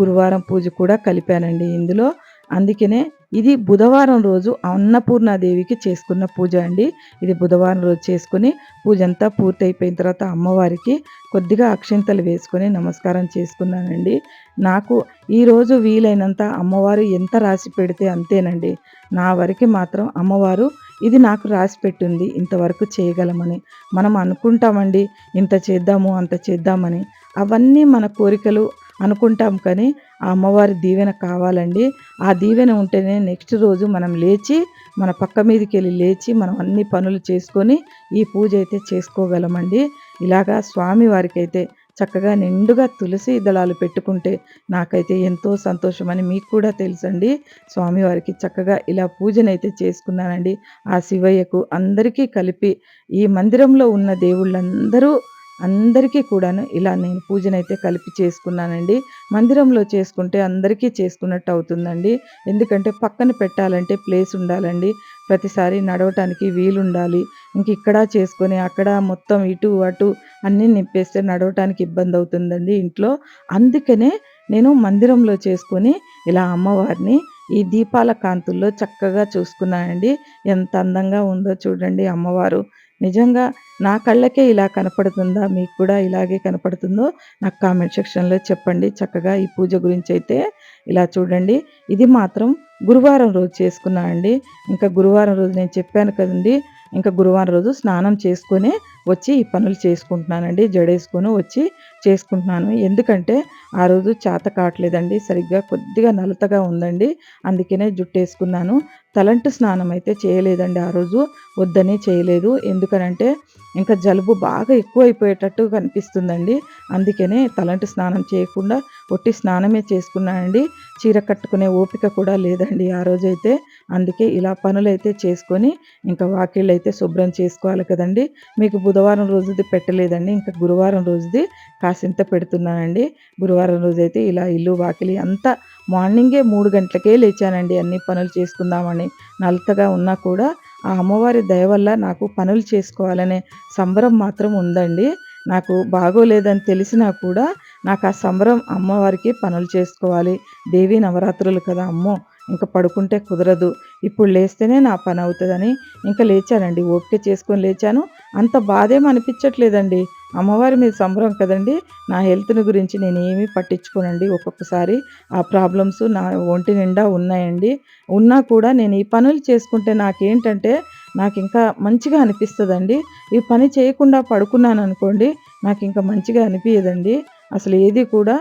గురువారం పూజ కూడా కలిపానండి ఇందులో. అందుకనే ఇది బుధవారం రోజు అన్నపూర్ణాదేవికి చేసుకున్న పూజ అండి. ఇది బుధవారం రోజు చేసుకొని పూజంతా పూర్తయిపోయిన తర్వాత అమ్మవారికి కొద్దిగా అక్షింతలు వేసుకొని నమస్కారం చేసుకున్నానండి. నాకు ఈరోజు వీలైనంత అమ్మవారు ఎంత రాసి పెడితే అంతేనండి. నా వరకి మాత్రం అమ్మవారు ఇది నాకు రాసి పెట్టింది ఇంతవరకు చేయగలమని. మనం అనుకుంటామండి ఇంత చేద్దాము, అంత చేద్దామని. అవన్నీ మన కోరికలు అనుకుంటాం కానీ ఆ అమ్మవారి దీవెన కావాలండి. ఆ దీవెన ఉంటేనే నెక్స్ట్ రోజు మనం లేచి మన పక్క మీదకెళ్ళి లేచి మనం అన్ని పనులు చేసుకొని ఈ పూజ అయితే చేసుకోగలమండి. ఇలాగా స్వామి వారికైతే చక్కగా నిండుగా తులసి దళాలు పెట్టుకుంటే నాకైతే ఎంతో సంతోషమని మీకు కూడా తెలుసండి. స్వామివారికి చక్కగా ఇలా పూజనైతే చేసుకున్నానండి. ఆ శివయ్యకు అందరికీ కలిపి ఈ మందిరంలో ఉన్న దేవుళ్ళందరూ అందరికీ కూడాను ఇలా నేను పూజనైతే కలిపి చేసుకున్నానండి. మందిరంలో చేసుకుంటే అందరికీ చేసుకున్నట్టు అవుతుందండి. ఎందుకంటే పక్కన పెట్టాలంటే ప్లేస్ ఉండాలండి. ప్రతిసారి నడవటానికి వీలుండాలి. ఇంక ఇక్కడ చేసుకొని అక్కడ మొత్తం ఇటు అటు అన్నీ నింపేస్తే నడవటానికి ఇబ్బందవుతుందండి ఇంట్లో. అందుకనే నేను మందిరంలో చేసుకొని ఇలా అమ్మవారిని ఈ దీపాల కాంతుల్లో చక్కగా చూసుకున్నానండి. ఎంత అందంగా ఉందో చూడండి అమ్మవారు. నిజంగా నా కళ్ళకే ఇలా కనపడుతుందా? మీకు కూడా ఇలాగే కనపడుతుందో నాకు కామెంట్ సెక్షన్‌లో చెప్పండి. చక్కగా ఈ పూజ గురించైతే ఇలా చూడండి. ఇది మాత్రం గురువారం రోజు చేసుకున్నా అండి. ఇంకా గురువారం రోజు నేను చెప్పాను కదండీ! ఇంకా గురువారం రోజు స్నానం చేసుకొనే వచ్చి ఈ పనులు చేసుకుంటున్నానండి. జడేసుకొని వచ్చి చేసుకుంటున్నాను. ఎందుకంటే ఆ రోజు చేత కావట్లేదండి. సరిగ్గా కొద్దిగా నలతగా ఉందండి. అందుకనే జుట్టేసుకున్నాను. తలంటు స్నానం అయితే చేయలేదండి ఆ రోజు. వద్దని చేయలేదు. ఎందుకనంటే ఇంకా జలుబు బాగా ఎక్కువైపోయేటట్టు కనిపిస్తుందండి. అందుకనే తలంటు స్నానం చేయకుండా ఒట్టి స్నానమే చేసుకున్నానండి. చీర కట్టుకునే ఓపిక కూడా లేదండి ఆ రోజైతే. అందుకే ఇలా పనులైతే చేసుకొని ఇంకా వాకిళ్ళైతే శుభ్రం చేసుకోవాలి కదండీ! మీకు బుధవారం రోజుది పెట్టలేదండి. ఇంకా గురువారం రోజుది కాసింత పెడుతున్నానండి. గురువారం రోజైతే ఇలా ఇల్లు, వాకిలి అంతా మార్నింగే 3 గంటలకే లేచానండి అన్ని పనులు చేసుకుందామని. నలతగా ఉన్నా కూడా ఆ అమ్మవారి దయ వల్ల నాకు పనులు చేసుకోవాలనే సంబరం మాత్రం ఉందండి. నాకు బాగోలేదని తెలిసినా కూడా నాకు ఆ సంబరం అమ్మవారికి పనులు చేసుకోవాలి. దేవీ నవరాత్రులు కదా! అమ్మో! ఇంక పడుకుంటే కుదరదు. ఇప్పుడు లేస్తేనే నా పనవుతదని ఇంక లేచానండి. ఓపిక చేసుకొని లేచాను. అంత బాధేం అనిపిచ్చట్లేదండి. అమ్మవారి మీద సంబరం కదండీ! నా హెల్త్‌ని గురించి నేనేమీ పట్టించుకోనండి. ఒక్కొక్కసారి ఆ ప్రాబ్లమ్స్ నా ఒంటి నిండా ఉన్నాయండి. ఉన్నా కూడా నేను ఈ పనులు చేసుకుంటే నాకేంటంటే నాకింకా మంచిగా అనిపిస్తదండి. ఈ పని చేయకుండా పడుకున్నాననుకోండి నాకింక మంచిగా అనిపియదండి. అసలు ఏది కూడా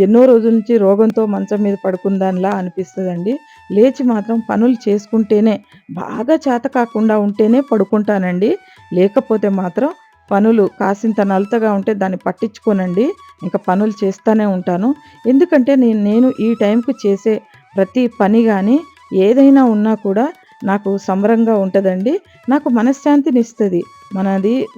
ఎన్నో రోజుల నుంచి రోగంతో మంచం మీద పడుకున్న దానిలా అనిపిస్తదండి. లేచి మాత్రం పనులు చేసుకుంటేనే బాగా చేత కాకుండా ఉంటేనే పడుకుంటానండి. లేకపోతే మాత్రం పనులు కాసింత నలతగా ఉంటే దాన్ని పట్టించుకోనండి. ఇంక పనులు చేస్తానే ఉంటాను. ఎందుకంటే నేను ఈ టైంకి చేసే ప్రతి పని గాని, ఏదైనా ఉన్నా కూడా నాకు సంబరంగా ఉంటదండి. నాకు మనశ్శాంతినిస్తది.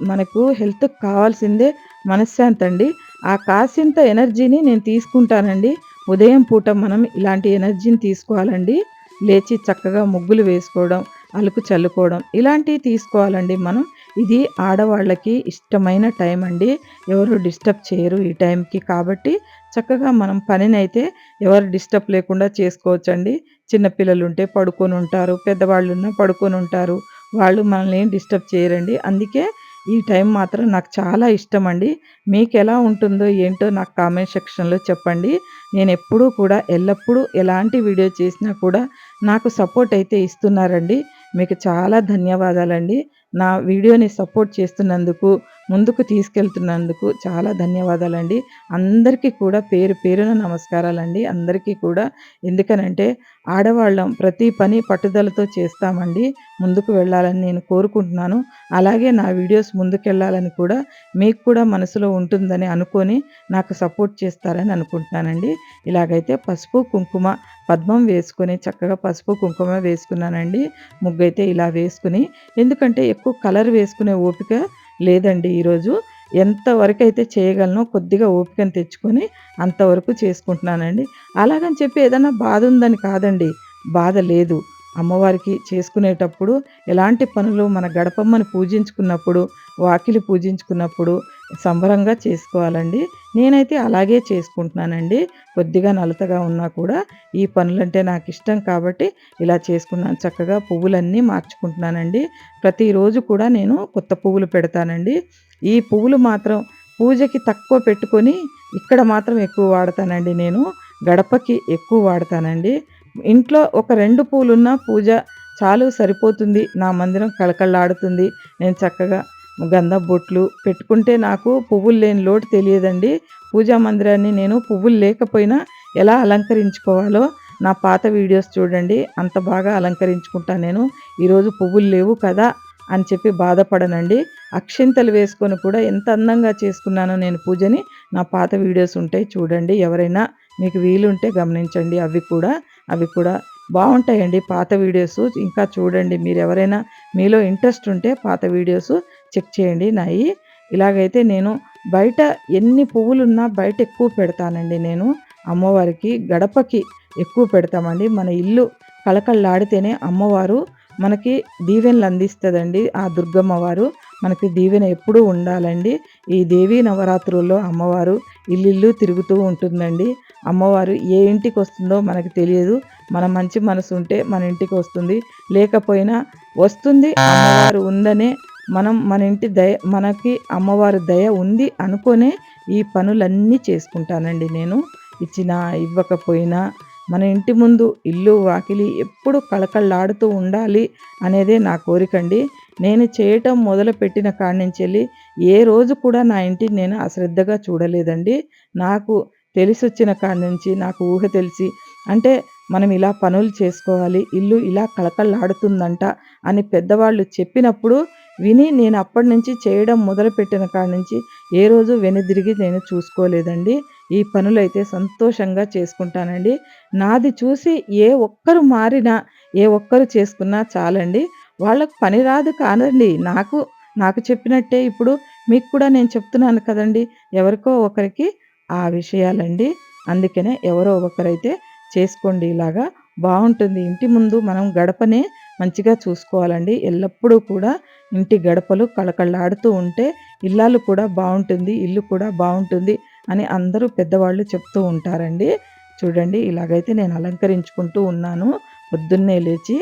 మనకు హెల్త్‌కి కావాల్సిందే మనశ్శాంతండి. ఆ కాసింత ఎనర్జీని నేను తీసుకుంటానండి. ఉదయం పూట మనం ఇలాంటి ఎనర్జీని తీసుకోవాలండి. లేచి చక్కగా ముగ్గులు వేసుకోవడం, అలుకు చల్లుకోవడం ఇలాంటివి తీసుకోవాలండి మనం. ఇది ఆడవాళ్ళకి ఇష్టమైన టైం అండి. ఎవరు డిస్టర్బ్ చేయరు ఈ టైంకి. కాబట్టి చక్కగా మనం పనినైతే ఎవరు డిస్టర్బ్ లేకుండా చేసుకోవచ్చండి. చిన్న పిల్లలుంటే పడుకొనుంటారు. పెద్దవాళ్ళున్నా పడుకొనుంటారు. వాళ్ళు మనల్ని ఏం డిస్టర్బ్ చేయరండి. అందుకే ఈ టైం మాత్రం నాకు చాలా ఇష్టమండి. మీకెలా ఉంటుందో ఏంటో నాకు కామెంట్ సెక్షన్‌లో చెప్పండి. నేనెప్పుడూ కూడా ఎల్లప్పుడూ ఎలాంటి వీడియో చేసినా కూడా నాకు సపోర్ట్ అయితే ఇస్తున్నారండి. మీకు చాలా ధన్యవాదాలండి. నా వీడియోని సపోర్ట్ చేస్తున్నందుకు, ముందుకు తీసుకెళ్తున్నందుకు చాలా ధన్యవాదాలండి. అందరికీ కూడా పేరు పేరున నమస్కారాలండి అందరికీ కూడా. ఎందుకనంటే ఆడవాళ్ళం ప్రతి పని పట్టుదలతో చేస్తామండి. ముందుకు వెళ్ళాలని నేను కోరుకుంటున్నాను. అలాగే నా వీడియోస్ ముందుకెళ్ళాలని కూడా మీకు కూడా మనసులో ఉంటుందని అనుకోని నాకు సపోర్ట్ చేస్తారని అనుకుంటున్నానండి. ఇలాగైతే పసుపు, కుంకుమ, పద్మం వేసుకొని చక్కగా పసుపు, కుంకుమ వేసుకున్నానండి. ముగ్గైతే ఇలా వేసుకొని ఎందుకంటే ఎక్కువ కలర్ వేసుకునే ఓపిక లేదండి ఈరోజు. ఎంతవరకైతే చేయగలనో కొద్దిగా ఓపికను తెచ్చుకొని అంతవరకు చేసుకుంటున్నానండి. అలాగని చెప్పి ఏదన్నా బాధుందని కాదండి. బాధ లేదు. అమ్మవారికి చేసుకునేటప్పుడు ఎలాంటి పనులు మన గడపమ్మని పూజించుకున్నప్పుడు, వాకిలి పూజించుకున్నప్పుడు సంబరంగా చేసుకోవాలండి. నేనైతే అలాగే చేసుకుంటున్నానండి. కొద్దిగా నలతగా ఉన్నా కూడా ఈ పనులంటే నాకిష్టం కాబట్టి ఇలా చేసుకున్నాను. చక్కగా పువ్వులన్నీ మార్చుకుంటున్నానండి. ప్రతిరోజు కూడా నేను కొత్త పువ్వులు పెడతానండి. ఈ పువ్వులు మాత్రం పూజకి తక్కువ పెట్టుకొని ఇక్కడ మాత్రం ఎక్కువ వాడతానండి నేను. గడపకి ఎక్కువ వాడతానండి. ఇంట్లో ఒక 2 పూలున్నా పూజ చాలు సరిపోతుంది. నా మందిరం కళకళలాడుతుంది. నేను చక్కగా గంధపు బొట్లు పెట్టుకుంటే నాకు పువ్వులు లేని లోటు తెలియదండి. పూజా మందిరాన్ని నేను పువ్వులు లేకపోయినా ఎలా అలంకరించుకోవాలో నా పాత వీడియోస్ చూడండి. అంత బాగా అలంకరించుకుంటా నేను. ఈరోజు పువ్వులు లేవు కదా అని చెప్పి బాధపడనండి. అక్షింతలు వేసుకొని కూడా ఎంత అందంగా చేసుకున్నానో నేను పూజని నా పాత వీడియోస్ ఉంటాయి చూడండి. ఎవరైనా మీకు వీలుంటే గమనించండి అవి కూడా బావుంటాయండి పాత వీడియోసు. ఇంకా చూడండి మీరెవరైనా మీలో ఇంట్రెస్ట్ ఉంటే పాత వీడియోసు చెక్ చేయండి నాయి. ఇలాగైతే నేను బయట ఎన్ని పువ్వులున్నా బయట ఎక్కువ పెడతానండి నేను. అమ్మవారికి గడపకి ఎక్కువ పెడతామండి. మన ఇల్లు కళకళలాడితేనే అమ్మవారు మనకి దీవెనలు అందిస్తదండి. ఆ దుర్గమ్మ వారు మనకి దీవెన ఎప్పుడూ ఉండాలండి. ఈ దేవీ నవరాత్రుల్లో అమ్మవారు ఇల్లిల్లు తిరుగుతూ ఉంటుందండి. అమ్మవారు ఏ ఇంటికొస్తుందో మనకు తెలియదు. మన మంచి మనసు ఉంటే మన ఇంటికి వస్తుంది. లేకపోయినా వస్తుంది. అమ్మవారు ఉందనే మనం మన ఇంటి దయ మనకి అమ్మవారి దయ ఉంది అనుకునే ఈ పనులన్నీ చేసుకుంటానండి నేను. ఇచ్చినా, ఇవ్వకపోయినా మన ఇంటి ముందు ఇల్లు, వాకిలి ఎప్పుడు కళకళలాడుతూ ఉండాలి అనేదే నా కోరికండి. నేను చేయటం మొదలుపెట్టిన కాడ్నించెల్లి ఏ రోజు కూడా నా ఇంటిని నేను అశ్రద్ధగా చూడలేదండి. నాకు తెలిసొచ్చిన కాడ్నుంచి నాకు ఊహ తెలిసి అంటే మనం ఇలా పనులు చేసుకోవాలి, ఇల్లు ఇలా కళకళలాడుతుందంట అని పెద్దవాళ్ళు చెప్పినప్పుడు విని నేను అప్పటినుంచి చేయడం మొదలుపెట్టిన కాడ్నుంచి ఏ రోజు వెనుదిరిగి నేను చూసుకోలేదండి. ఈ పనులైతే సంతోషంగా చేసుకుంటానండి. నాది చూసి ఏ ఒక్కరు మారినా, ఏ ఒక్కరు చేసుకున్నా చాలండి. వాళ్ళకి పని రాదు కాదండి. నాకు చెప్పినట్టే ఇప్పుడు మీకు కూడా నేను చెప్తున్నాను కదండీ! ఎవరికో ఒకరికి ఆ విషయాలండి. అందుకనే ఎవరో ఒకరైతే చేసుకోండి ఇలాగా. బావుంటుంది. ఇంటి ముందు మనం గడపనే మంచిగా చూసుకోవాలండి. ఎల్లప్పుడూ కూడా ఇంటి గడపలు కళకళలాడుతూ ఉంటే ఇల్లాలు కూడా బావుంటుంది. ఇల్లు కూడా బావుంటుంది అని అందరూ పెద్దవాళ్ళు చెప్తూ ఉంటారండి. చూడండి ఇలాగైతే నేను అలంకరించుకుంటూ ఉన్నాను. పొద్దున్నే లేచి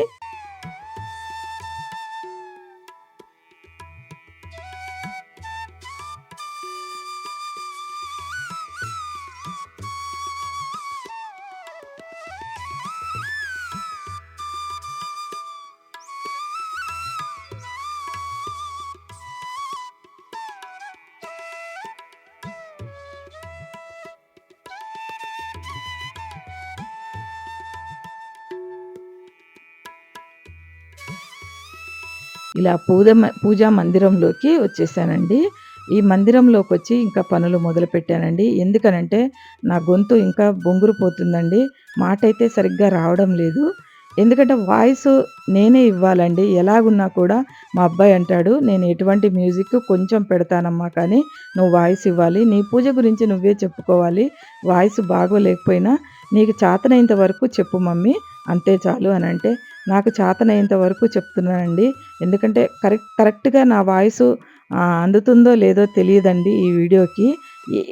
ఇలా పూజా మందిరంలోకి వచ్చేసానండి. ఈ మందిరంలోకొచ్చి ఇంకా పనులు మొదలుపెట్టానండి. ఎందుకనంటే నా గొంతు ఇంకా బొంగురు పోతుందండి. మాటైతే సరిగ్గా రావడం లేదు. ఎందుకంటే వాయిసు నేనే ఇవ్వాలండి. ఎలాగున్నా కూడా మా అబ్బాయి అంటాడు, "నేను ఎటువంటి మ్యూజిక్ కొంచెం పెడతానమ్మా కానీ నువ్వు వాయిస్ ఇవ్వాలి. నీ పూజ గురించి నువ్వే చెప్పుకోవాలి. వాయిస్ బాగోలేకపోయినా నీకు చేతనైనంత వరకు చెప్పు మమ్మీ అంతే చాలు" అనంటే నాకు చేతనైనంత వరకు చెప్తున్నానండి. ఎందుకంటే కరెక్ట్‌గా నా వాయిసు అందుతుందో లేదో తెలీదండి ఈ వీడియోకి.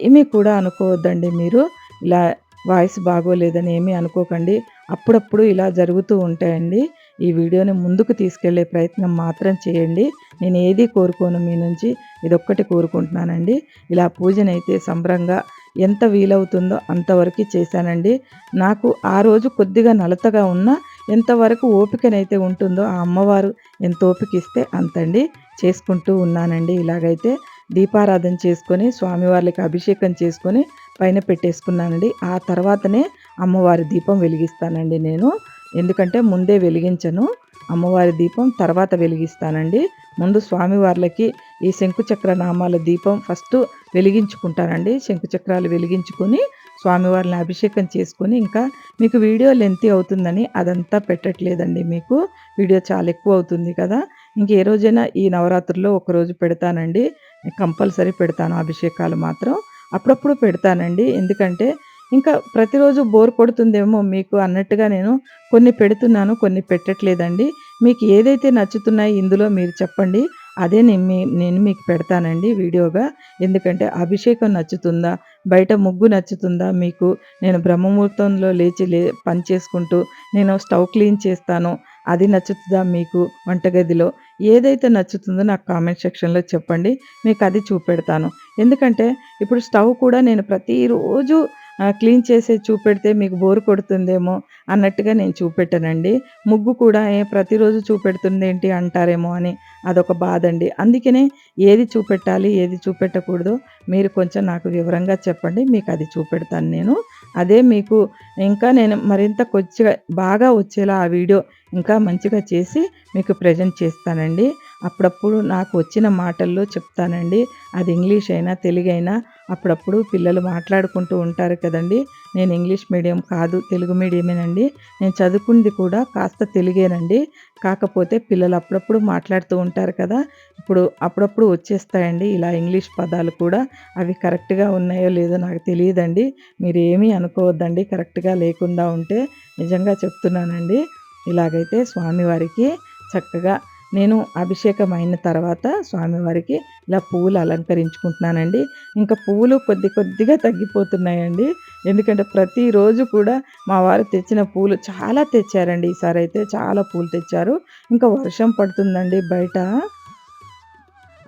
ఏమీ కూడా అనుకోవద్దండి మీరు. ఇలా వాయిస్ బాగోలేదని ఏమీ అనుకోకండి. అప్పుడప్పుడు ఇలా జరుగుతూ ఉంటాయండి. ఈ వీడియోని ముందుకు తీసుకెళ్ళే ప్రయత్నం మాత్రం చేయండి. నేను ఏది కోరుకోను మీ నుంచి. ఇదొక్కటి కోరుకుంటున్నానండి. ఇలా పూజనైతే సంబరంగా ఎంత వీలవుతుందో అంతవరకి చేశానండి. నాకు ఆ రోజు కొద్దిగా నలతగా ఉన్నా ఎంతవరకు ఓపికనైతే ఉంటుందో ఆ అమ్మవారు ఎంత ఓపికిస్తే అంతండి. చేసుకుంటూ ఉన్నానండి. ఇలాగైతే దీపారాధన చేసుకొని స్వామివార్లకి అభిషేకం చేసుకొని పైన పెట్టేసుకున్నానండి. ఆ తర్వాతనే అమ్మవారి దీపం వెలిగిస్తానండి నేను. ఎందుకంటే ముందే వెలిగించను. అమ్మవారి దీపం తర్వాత వెలిగిస్తానండి. ముందు స్వామివార్లకి ఈ శంకుచక్ర నామాల దీపం ఫస్టు వెలిగించుకుంటానండి. శంకుచక్రాలు వెలిగించుకొని స్వామివారిని అభిషేకం చేసుకొని ఇంకా మీకు వీడియో లెంతీ అవుతుందని అదంతా పెట్టట్లేదండి మీకు. వీడియో చాలా ఎక్కువ అవుతుంది కదా! ఏ రోజైనా ఈ నవరాత్రుల్లో ఒకరోజు పెడతానండి. కంపల్సరీ పెడతాను అభిషేకాలు మాత్రం. అప్పుడప్పుడు పెడతానండి. ఎందుకంటే ఇంకా ప్రతిరోజు బోర్ కొడుతుందేమో మీకు అన్నట్టుగా నేను కొన్ని పెడుతున్నాను, కొన్ని పెట్టట్లేదండి. మీకు ఏదైతే నచ్చుతున్నాయి ఇందులో మీరు చెప్పండి. అదే నేను మీకు పెడతానండి వీడియోగా. ఎందుకంటే అభిషేకం నచ్చుతుందా? బయట ముగ్గు నచ్చుతుందా మీకు? నేను బ్రహ్మముహూర్తంలో లేచి పని చేసుకుంటూ నేను స్టవ్ క్లీన్ చేస్తాను. అది నచ్చుతదా మీకు వంటగదిలో? ఏదైతే నచ్చుతుందో నాకు కామెంట్ సెక్షన్‌లో చెప్పండి. మీకది చూపెడతాను. ఎందుకంటే ఇప్పుడు స్టవ్ కూడా నేను ప్రతిరోజు క్లీన్ చేసేది చూపెడితే మీకు బోర్ కొడుతుందేమో అన్నట్టుగా నేను చూపెట్టనండి. ముగ్గు కూడా ప్రతిరోజు చూపెడుతుందేంటి అంటారేమో అని అదొక బాధండి. అందుకనే ఏది చూపెట్టాలి, ఏది చూపెట్టకూడదో మీరు కొంచెం నాకు వివరంగా చెప్పండి. మీకది చూపెడతాను నేను. అదే మీకు ఇంకా నేను మరింత కొద్దిగా బాగా వచ్చేలా ఆ వీడియో ఇంకా మంచిగా చేసి మీకు ప్రెజెంట్ చేస్తానండి. అప్పుడప్పుడు నాకు వచ్చిన మాటల్లో చెప్తానండి. అది ఇంగ్లీష్ అయినా, తెలుగైనా అప్పుడప్పుడు పిల్లలు మాట్లాడుకుంటూ ఉంటారు కదండీ! నేను ఇంగ్లీష్ మీడియం కాదు, తెలుగు మీడియమేనండి. నేను చదువుకుంది కూడా కాస్త తెలుగేనండి. కాకపోతే పిల్లలు అప్పుడప్పుడు మాట్లాడుతూ ఉంటారు కదా! అప్పుడప్పుడు వచ్చేస్తాయండి ఇలా ఇంగ్లీష్ పదాలు కూడా. అవి కరెక్ట్‌గా ఉన్నాయో లేదో నాకు తెలీదండి. మీరేమీ అనుకోవద్దండి కరెక్ట్‌గా లేకుండా ఉంటే. నిజంగా చెప్తున్నానండి. ఇలాగైతే స్వామివారికి చక్కగా నేను అభిషేకం అయిన తర్వాత స్వామివారికి ఇలా పువ్వులు అలంకరించుకుంటున్నానండి. ఇంకా పువ్వులు కొద్ది కొద్దిగా తగ్గిపోతున్నాయండి. ఎందుకంటే ప్రతిరోజు కూడా మా వారు తెచ్చిన పూలు చాలా తెచ్చారండి. ఈసారైతే చాలా పూలు తెచ్చారు. ఇంకా వర్షం పడుతుందండి బయట.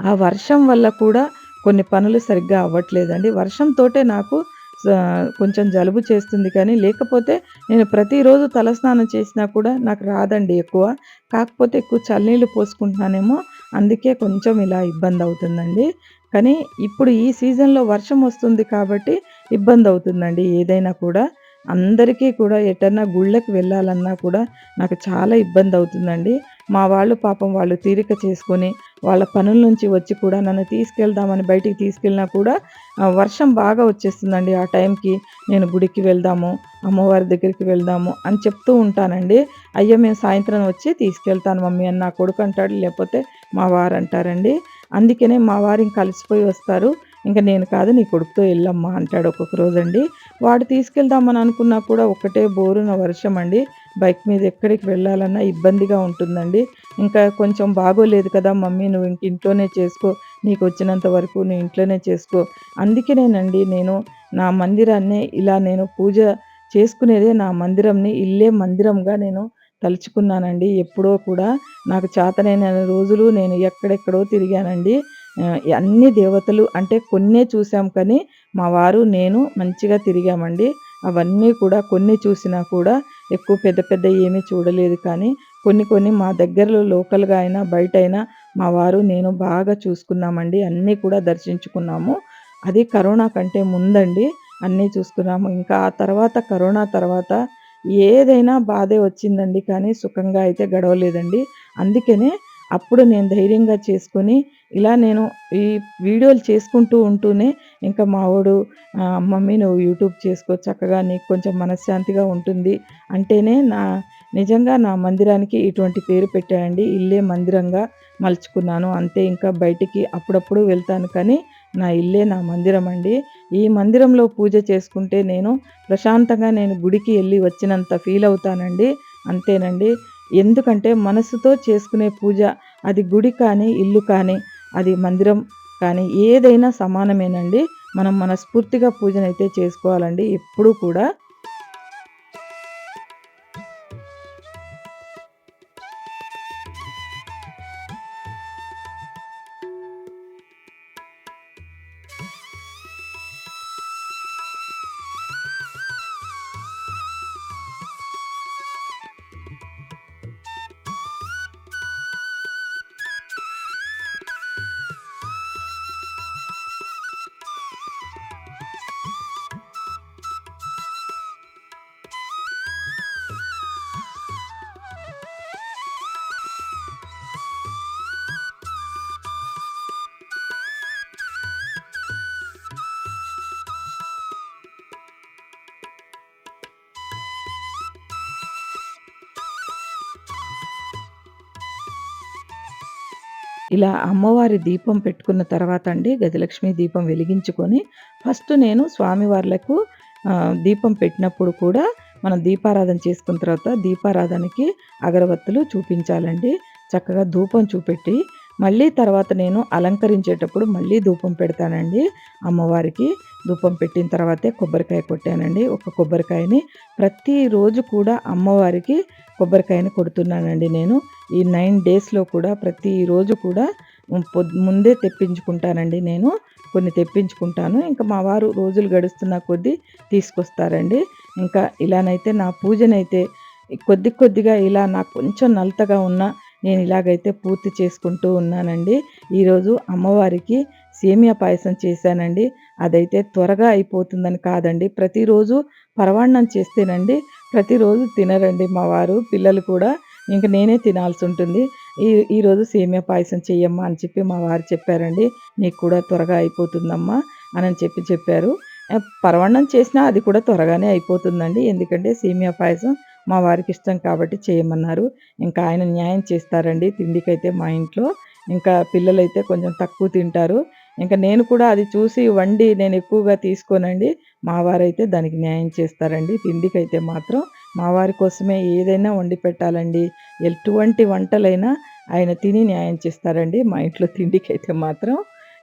ఆ వర్షం వల్ల కూడా కొన్ని పనులు సరిగ్గా అవ్వట్లేదండి. వర్షంతోటే నాకు సా కొంచెం జలుబు చేస్తుంది కానీ, లేకపోతే నేను ప్రతిరోజు తలస్నానం చేసినా కూడా నాకు రాదండి ఎక్కువ. కాకపోతే ఎక్కువ చన్నీళ్ళు పోసుకుంటున్నానేమో, అందుకే కొంచెం ఇలా ఇబ్బందవుతుందండి. కానీ ఇప్పుడు ఈ సీజన్‌లో వర్షం వస్తుంది కాబట్టి ఇబ్బందవుతుందండి ఏదైనా కూడా. అందరికీ కూడా ఎటన్నా గుళ్ళకి వెళ్ళాలన్నా కూడా నాకు చాలా ఇబ్బందవుతుందండి. మా వాళ్ళు పాపం వాళ్ళు తీరిక చేసుకొని వాళ్ళ పనుల నుంచి వచ్చి కూడా నన్ను తీసుకెళ్దామని బయటికి తీసుకెళ్ళినా కూడా వర్షం బాగా వచ్చేస్తుందండి ఆ టైంకి. నేను గుడికి వెళ్దాము, అమ్మవారి దగ్గరికి వెళ్దాము అని చెప్తూ ఉంటానండి. అయ్యో! మేము సాయంత్రం వచ్చి తీసుకెళ్తాను మమ్మీ అని నా కొడుకు అంటాడు. లేకపోతే మా వారు అంటారండి. అందుకనే మా వారు ఇంక అలసిపోయి వస్తారు. ఇంక నేను కాదు నీ కొడుకుతో ఎళ్ళమ్మా అంటాడు ఒక్కొక్క రోజండి. వాడు తీసుకెళ్దామని అనుకున్నా కూడా ఒకటే బోరున వర్షమండి. బైక్ మీద ఎక్కడికి వెళ్ళాలన్నా ఇబ్బందిగా ఉంటుందండి. ఇంకా కొంచెం బాగోలేదు కదా మమ్మీ నువ్వు ఇంక ఇంట్లోనే చేసుకో. నీకొచ్చినంత వరకు నువ్వు ఇంట్లోనే చేసుకో. అందుకనేనండి నేను నా మందిరాన్నే ఇలా నేను పూజ చేసుకునేదే నా మందిరంని ఇల్లే మందిరంగా నేను తలుచుకున్నానండి. ఎప్పుడో కూడా నాకు చేతనైన రోజులు నేను ఎక్కడెక్కడో తిరిగానండి. అన్ని దేవతలు అంటే కొన్నే చూసాం కానీ మా వారు, నేను మంచిగా తిరిగామండి. అవన్నీ కూడా కొన్ని చూసినా కూడా ఎక్కువ పెద్ద పెద్దయి ఏమీ చూడలేదు కానీ కొన్ని కొన్ని మా దగ్గరలో లోకల్‌గా అయినా, బయటైనా మా వారు, నేను బాగా చూసుకున్నామండి. అన్నీ కూడా దర్శించుకున్నాము. అది కరోనా కంటే ముందండి అన్నీ చూసుకున్నాము. ఇంకా ఆ తర్వాత కరోనా తర్వాత ఏదైనా బాధే వచ్చిందండి కానీ సుఖంగా అయితే గడవలేదండి. అందుకనే అప్పుడు నేను ధైర్యంగా చేసుకొని ఇలా నేను ఈ వీడియోలు చేసుకుంటూ ఉంటూనే ఇంకా మా వోడు మమ్మీ నువ్వు యూట్యూబ్ చేసుకో చక్కగా నీకు కొంచెం మనశ్శాంతిగా ఉంటుంది అంటేనే నిజంగా నా మందిరానికి ఇటువంటి పేరు పెట్టానండి. ఇల్లే మందిరంగా మలుచుకున్నాను. అంతే ఇంకా బయటికి అప్పుడప్పుడు వెళ్తాను కానీ నా ఇల్లే నా మందిరమండి. ఈ మందిరంలో పూజ చేసుకుంటే నేను ప్రశాంతంగా నేను గుడికి ఎళ్లి వచ్చినంత ఫీల్ అవుతానండి. అంతేనండి. ఎందుకంటే మనసుతో చేసుకునే పూజ అది గుడి కానీ, ఇల్లు కానీ, అది మందిరం కానీ ఏదైనా సమానమేనండి. మనం మనస్ఫూర్తిగా పూజనైతే చేసుకోవాలండి ఎప్పుడూ కూడా. ఇలా అమ్మవారి దీపం పెట్టుకున్న తర్వాత అండి, గజలక్ష్మి దీపం వెలిగించుకొని, ఫస్ట్ నేను స్వామివార్లకు దీపం పెట్టినప్పుడు కూడా మనం దీపారాధన చేసుకున్న తర్వాత దీపారాధనకి అగరవత్తులు చూపించాలండి. చక్కగా ధూపం చూపెట్టి, మళ్ళీ తర్వాత నేను అలంకరించేటప్పుడు మళ్ళీ ధూపం పెడతానండి అమ్మవారికి. ధూపం పెట్టిన తర్వాతే కొబ్బరికాయ కొట్టానండి. ఒక కొబ్బరికాయని ప్రతిరోజు కూడా అమ్మవారికి కొబ్బరికాయని కొడుతున్నానండి నేను. ఈ 9 డేస్‌లో కూడా ప్రతిరోజు కూడా ముందే తెప్పించుకుంటానండి నేను. కొన్ని తెప్పించుకుంటాను. ఇంకా మా వారు రోజులు గడుస్తున్న కొద్దీ తీసుకొస్తారండి. ఇంకా ఇలానైతే నా పూజనైతే కొద్ది కొద్దిగా ఇలా నాకు కొంచెం నలతగా ఉన్నా నేను ఇలాగైతే పూర్తి చేసుకుంటూ ఉన్నానండి. ఈరోజు అమ్మవారికి సేమియా పాయసం చేశానండి. అదైతే త్వరగా అయిపోతుందని కాదండి. ప్రతిరోజు పరమాన్నం చేస్తేనండి ప్రతిరోజు తినరండి మా వారు, పిల్లలు కూడా. ఇంక నేనే తినాల్సుంటుంది. ఈరోజు సేమియా పాయసం చెయ్యమ్మా అని చెప్పి మా వారు చెప్పారండి. నీకు కూడా త్వరగా అయిపోతుందమ్మా అనని చెప్పారు. పరమాన్నం చేసినా అది కూడా త్వరగానే అయిపోతుందండి. ఎందుకంటే సేమియా పాయసం మా వారికి ఇష్టం కాబట్టి చేయమన్నారు. ఇంకా ఆయన న్యాయం చేస్తారండి తిండికైతే మా ఇంట్లో. ఇంకా పిల్లలైతే కొంచెం తక్కువ తింటారు. ఇంక నేను కూడా అది చూసి వండి నేను ఎక్కువగా తీసుకోనండి. మా వారైతే దానికి న్యాయం చేస్తారండి. తిండికైతే మాత్రం మా వారి కోసమే ఏదైనా వండి పెట్టాలండి. ఎటువంటి వంటలైనా ఆయన తిని న్యాయం చేస్తారండి. మా ఇంట్లో తిండికైతే మాత్రం.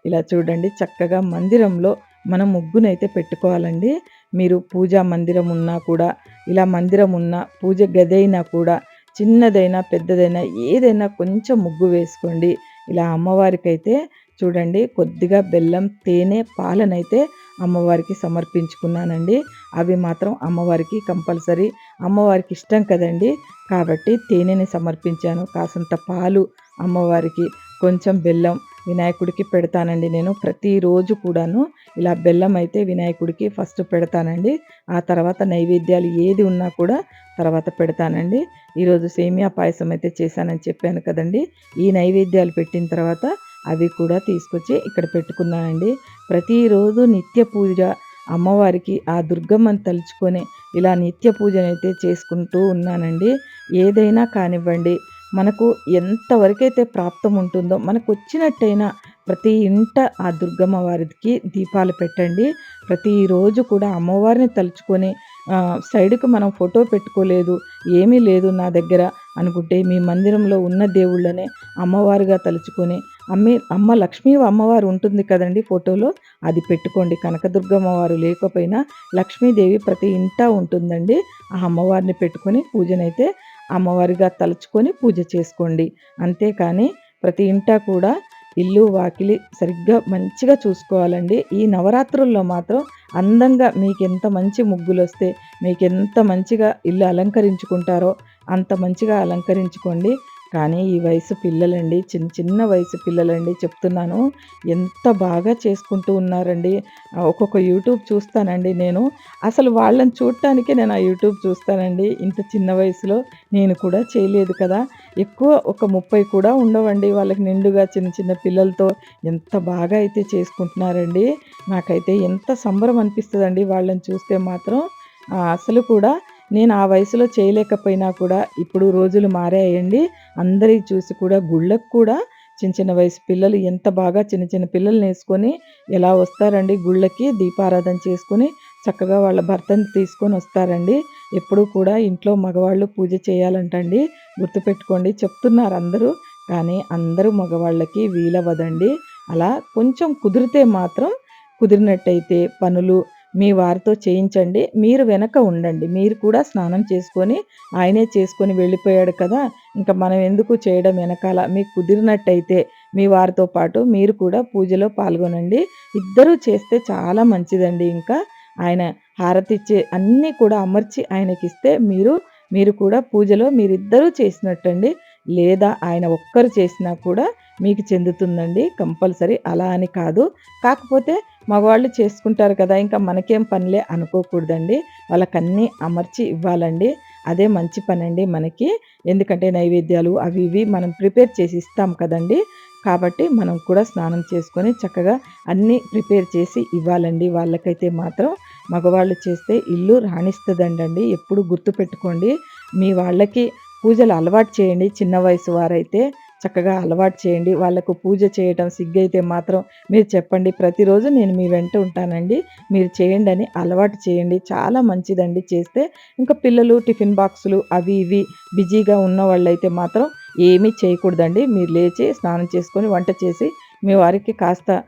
ఇలా చూడండి చక్కగా మందిరంలో మనం ముగ్గునైతే పెట్టుకోవాలండి. మీరు పూజా మందిరం ఉన్నా కూడా, ఇలా మందిరం ఉన్న పూజ గదైనా కూడా చిన్నదైనా, పెద్దదైనా ఏదైనా కొంచెం ముగ్గు వేసుకోండి. ఇలా అమ్మవారికైతే చూడండి కొద్దిగా బెల్లం, తేనె, పాలనైతే అమ్మవారికి సమర్పించుకున్నానండి. అవి మాత్రం అమ్మవారికి కంపల్సరీ. అమ్మవారికి ఇష్టం కదండీ! కాబట్టి తేనెని సమర్పించాను. కాసంత పాలు అమ్మవారికి, కొంచెం బెల్లం వినాయకుడికి పెడతానండి నేను ప్రతిరోజు కూడాను. ఇలా బెల్లం అయితే వినాయకుడికి ఫస్ట్ పెడతానండి. ఆ తర్వాత నైవేద్యాలు ఏది ఉన్నా కూడా తర్వాత పెడతానండి. ఈరోజు సేమియా పాయసం అయితే చేశానని చెప్పాను కదండీ! ఈ నైవేద్యాలు పెట్టిన తర్వాత అవి కూడా తీసుకొచ్చి ఇక్కడ పెట్టుకున్నానండి. ప్రతిరోజు నిత్య పూజ అమ్మవారికి ఆ దుర్గమ్మని తలుచుకొని ఇలా నిత్య పూజనైతే చేసుకుంటూ ఉన్నానండి. ఏదైనా కానివ్వండి, మనకు ఎంతవరకైతే ప్రాప్తం ఉంటుందో మనకొచ్చినట్టయినా ప్రతి ఇంట ఆ దుర్గమ్మ వారికి దీపాలు పెట్టండి. ప్రతిరోజు కూడా అమ్మవారిని తలుచుకొని సైడ్‌కి మనం ఫోటో పెట్టుకోలేదు, ఏమీ లేదు నా దగ్గర అనుకుంటే మీ మందిరంలో ఉన్న దేవుళ్ళనే అమ్మవారుగా తలుచుకొని అమ్మ లక్ష్మీ అమ్మవారు ఉంటుంది కదండీ ఫోటోలో, అది పెట్టుకోండి. కనకదుర్గమ్మ వారు లేకపోయినా లక్ష్మీదేవి ప్రతి ఇంటా ఉంటుందండి. ఆ అమ్మవారిని పెట్టుకొని పూజనైతే అమ్మవారిగా తలుచుకొని పూజ చేసుకోండి. అంతేకాని ప్రతి ఇంటా కూడా ఇల్లు, వాకిలి సరిగ్గా మంచిగా చూసుకోవాలండి. ఈ నవరాత్రుల్లో మాత్రం అందంగా మీకెంత మంచి ముగ్గులొస్తే, మీకెంత మంచిగా ఇల్లు అలంకరించుకుంటారో అంత మంచిగా అలంకరించుకోండి. కానీ ఈ వయసు పిల్లలండి, చిన్న చిన్న వయసు పిల్లలండి చెప్తున్నాను. ఎంత బాగా చేసుకుంటూ ఉన్నారండి. ఒక్కొక్క యూట్యూబ్ చూస్తానండి నేను. అసలు వాళ్ళని చూడటానికే నేను ఆ యూట్యూబ్ చూస్తానండి. ఇంత చిన్న వయసులో నేను కూడా చేయలేదు కదా! ఎక్కువ ఒక 30 కూడా ఉండవండి వాళ్ళకి నిండుగా చిన్న చిన్న పిల్లలతో. ఎంత బాగా అయితే చేసుకుంటున్నారండి. నాకైతే ఎంత సంబరం అనిపిస్తదండి వాళ్ళని చూస్తే మాత్రం. అసలు కూడా నేను ఆ వయసులో చేయలేకపోయినా కూడా ఇప్పుడు రోజులు మారాయండి. అందరియి చూసి కూడా గుళ్ళకి కూడా చిన్న చిన్న వయసు పిల్లలు ఎంత బాగా చిన్న చిన్న పిల్లలనేసుకొని ఎలా వస్తారండి గుళ్ళకి దీపారాధన చేసుకొని, చక్కగా వాళ్ళ భర్తని తీసుకొనొస్తారండి. ఎప్పుడూ కూడా ఇంట్లో మగవాళ్ళు పూజ చేయాలంటండి. గుర్తుపెట్టుకోండి చెప్తున్నారు అందరూ. కానీ అందరూ మగవాళ్ళకి వీలవ్వదండి. అలా కొంచెం కుదిరితే మాత్రం కుదిరినట్టయితే పనులు మీ వారితో చేయించండి. మీరు వెనక ఉండండి. మీరు కూడా స్నానం చేసుకొని ఆయనే చేసుకొని వెళ్ళిపోయాడు కదా! ఇంక మనం ఎందుకు చేయడం ఎనకాల. మీకు కుదిరినట్టయితే మీ వారితో పాటు మీరు కూడా పూజలో పాల్గొనండి. ఇద్దరూ చేస్తే చాలా మంచిదండి ఇంకా. ఆయన హారతిచ్చే అన్నీ కూడా అమర్చి ఆయనకిస్తే మీరు కూడా పూజలో మీరిద్దరూ చేసినట్టండి. లేదా ఆయన ఒక్కరు చేసినా కూడా మీకు చెందుతుందండి కంపల్సరీ. అలా అని కాదు. కాకపోతే మగవాళ్ళు చేసుకుంటారు కదా! ఇంకా మనకేం పనిలే అనుకోకూడదండి. వాళ్ళకన్నీ అమర్చి ఇవ్వాలండి. అదే మంచి పనండి మనకి. ఎందుకంటే నైవేద్యాలు అవి ఇవి మనం ప్రిపేర్ చేసి ఇస్తాం కదండీ! కాబట్టి మనం కూడా స్నానం చేసుకొని చక్కగా అన్నీ ప్రిపేర్ చేసి ఇవ్వాలండి వాళ్ళకైతే మాత్రం. మగవాళ్ళు చేస్తే ఇల్లు రాణిస్తదంటండి. ఎప్పుడు గుర్తుపెట్టుకోండి. మీ వాళ్ళకి పూజలు అలవాటు చేయండి. చిన్న వయసు వారైతే చక్కగా అలవాటు చేయండి. వాళ్ళకు పూజ చేయటం సిగ్గైతే మాత్రం మీరు చెప్పండి. ప్రతిరోజు నేను మీ వెంట ఉంటానండి. మీరు చేయండని అలవాటు చేయండి. చాలా మంచిదండి చేస్తే. ఇంకా పిల్లలు టిఫిన్ బాక్సులు అవి ఇవి బిజీగా ఉన్నవాళ్ళైతే మాత్రం ఏమీ చేయకూడదండి. మీరు లేచి స్నానం చేసుకొని వంట చేసి మీ వారికి కాస్త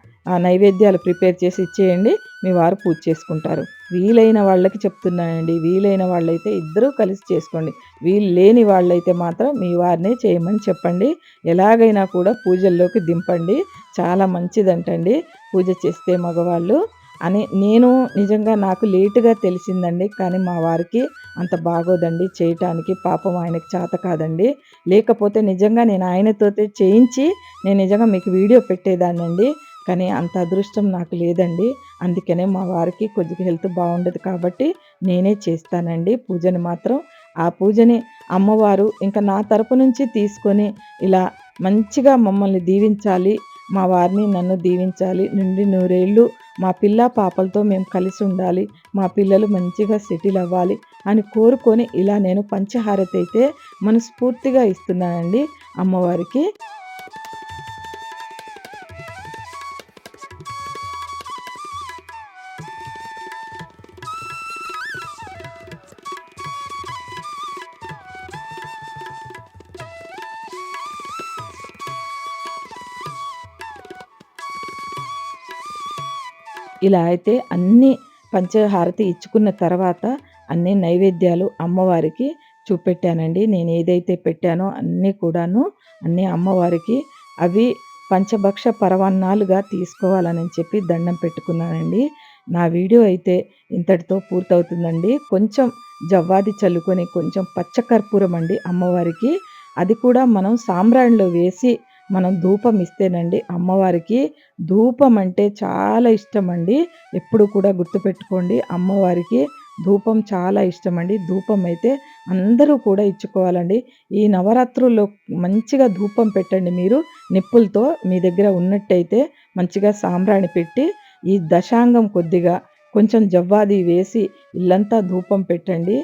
నైవేద్యాలు ప్రిపేర్ చేసి ఇచ్చేయండి. మీ వారు పూజ చేసుకుంటారు. వీలైన వాళ్ళకి చెప్తున్నానండి. వీలైన వాళ్ళైతే ఇద్దరూ కలిసి చేసుకోండి. వీలు లేని వాళ్ళైతే మాత్రం మీ వారినే చేయమని చెప్పండి. ఎలాగైనా కూడా పూజల్లోకి దింపండి. చాలా మంచిదంటండి పూజ చేస్తే మగవాళ్ళు అని నేను నిజంగా నాకు లేట్‌గా తెలిసిందండి. కానీ మా వారికి అంత బాగోదండి చేయటానికి. పాపం ఆయనకి చేత కాదండి. లేకపోతే నిజంగా నేను ఆయనతోటే చేయించి నేను నిజంగా మీకు వీడియో పెట్టేదాన్నండి. కానీ అంత అదృష్టం నాకు లేదండి. అందుకనే మా వారికి కొద్దిగా హెల్త్ బాగుండదు కాబట్టి నేనే చేస్తానండి పూజని మాత్రం. ఆ పూజని అమ్మవారు ఇంకా నా తరపు నుంచి తీసుకొని ఇలా మంచిగా మమ్మల్ని దీవించాలి. మా వారిని నన్ను దీవించాలి. నిండు నూరేళ్ళు మా పిల్ల పాపలతో మేము కలిసి ఉండాలి. మా పిల్లలు మంచిగా సెటిల్ అవ్వాలి అని కోరుకొని ఇలా నేను పంచహారతి అయితే మనస్ఫూర్తిగా ఇస్తున్నానండి అమ్మవారికి. ఇలా అయితే అన్నీ పంచహారతి ఇచ్చుకున్న తర్వాత అన్ని నైవేద్యాలు అమ్మవారికి చూపెట్టానండి. నేను ఏదైతే పెట్టానో అన్నీ కూడాను అన్నీ అమ్మవారికి అవి పంచభక్ష పరమాన్నాలుగా తీసుకోవాలని చెప్పి దండం పెట్టుకున్నానండి. నా వీడియో అయితే ఇంతటితో పూర్తవుతుందండి. కొంచెం జవ్వాది చల్లుకొని కొంచెం పచ్చకర్పూరం అండి అమ్మవారికి. అది కూడా మనం సాంబ్రాణిలో వేసి మనం ధూపం ఇస్తేనండి అమ్మవారికి ధూపం అంటే చాలా ఇష్టమండి. ఎప్పుడు కూడా గుర్తుపెట్టుకోండి. అమ్మవారికి ధూపం చాలా ఇష్టమండి. ధూపం అయితే అందరూ కూడా ఇచ్చుకోవాలండి. ఈ నవరాత్రుల్లో మంచిగా ధూపం పెట్టండి మీరు. నిప్పులతో మీ దగ్గర ఉన్నట్టయితే మంచిగా సాంబ్రాణి పెట్టి, ఈ దశాంగం కొద్దిగా కొంచెం జవ్వాది వేసి ఇల్లంతా ధూపం పెట్టండి.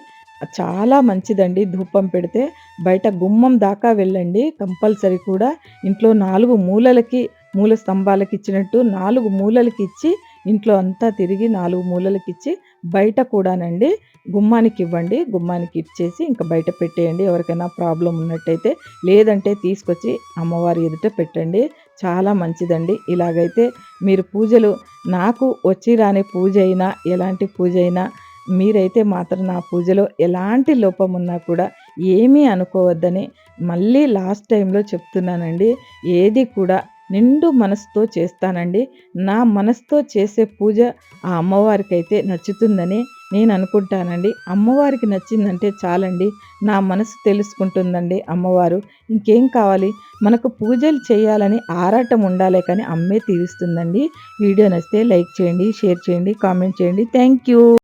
చాలా మంచిదండి ధూపం పెడితే. బయట గుమ్మం దాకా వెళ్ళండి కంపల్సరీ కూడా. ఇంట్లో 4 మూలలకి మూల స్తంభాలకిచ్చినట్టు 4 మూలలకిచ్చి ఇంట్లో అంతా తిరిగి 4 మూలలకిచ్చి బయట కూడానండి గుమ్మానికివ్వండి. గుమ్మానికి ఇచ్చేసి ఇంక బయట పెట్టేయండి ఎవరికైనా ప్రాబ్లమ్ ఉన్నట్టయితే. లేదంటే తీసుకొచ్చి అమ్మవారి ఎదుట పెట్టండి. చాలా మంచిదండి. ఇలాగైతే మీరు పూజలు నాకు వచ్చి రాని పూజైనా, ఎలాంటి పూజైనా మీరైతే మాత్రం నా పూజలో ఎలాంటి లోపమున్నా కూడా ఏమీ అనుకోవద్దని మళ్ళీ లాస్ట్ టైంలో చెప్తున్నానండి. ఏది కూడా నిండు మనసుతో చేస్తానండి. నా మనసుతో చేసే పూజ ఆ అమ్మవారికైతే నచ్చుతుందని నేను అనుకుంటానండి. అమ్మవారికి నచ్చిందంటే చాలండి. నా మనసు తెలుసుకుంటుందండి అమ్మవారు. ఇంకేం కావాలి? మనకు పూజలు చేయాలని ఆరాటం ఉండాలే కానీ అమ్మే తీరుస్తుందండి. వీడియో నచ్చితే లైక్ చేయండి, షేర్ చేయండి, కామెంట్ చేయండి. Thank you.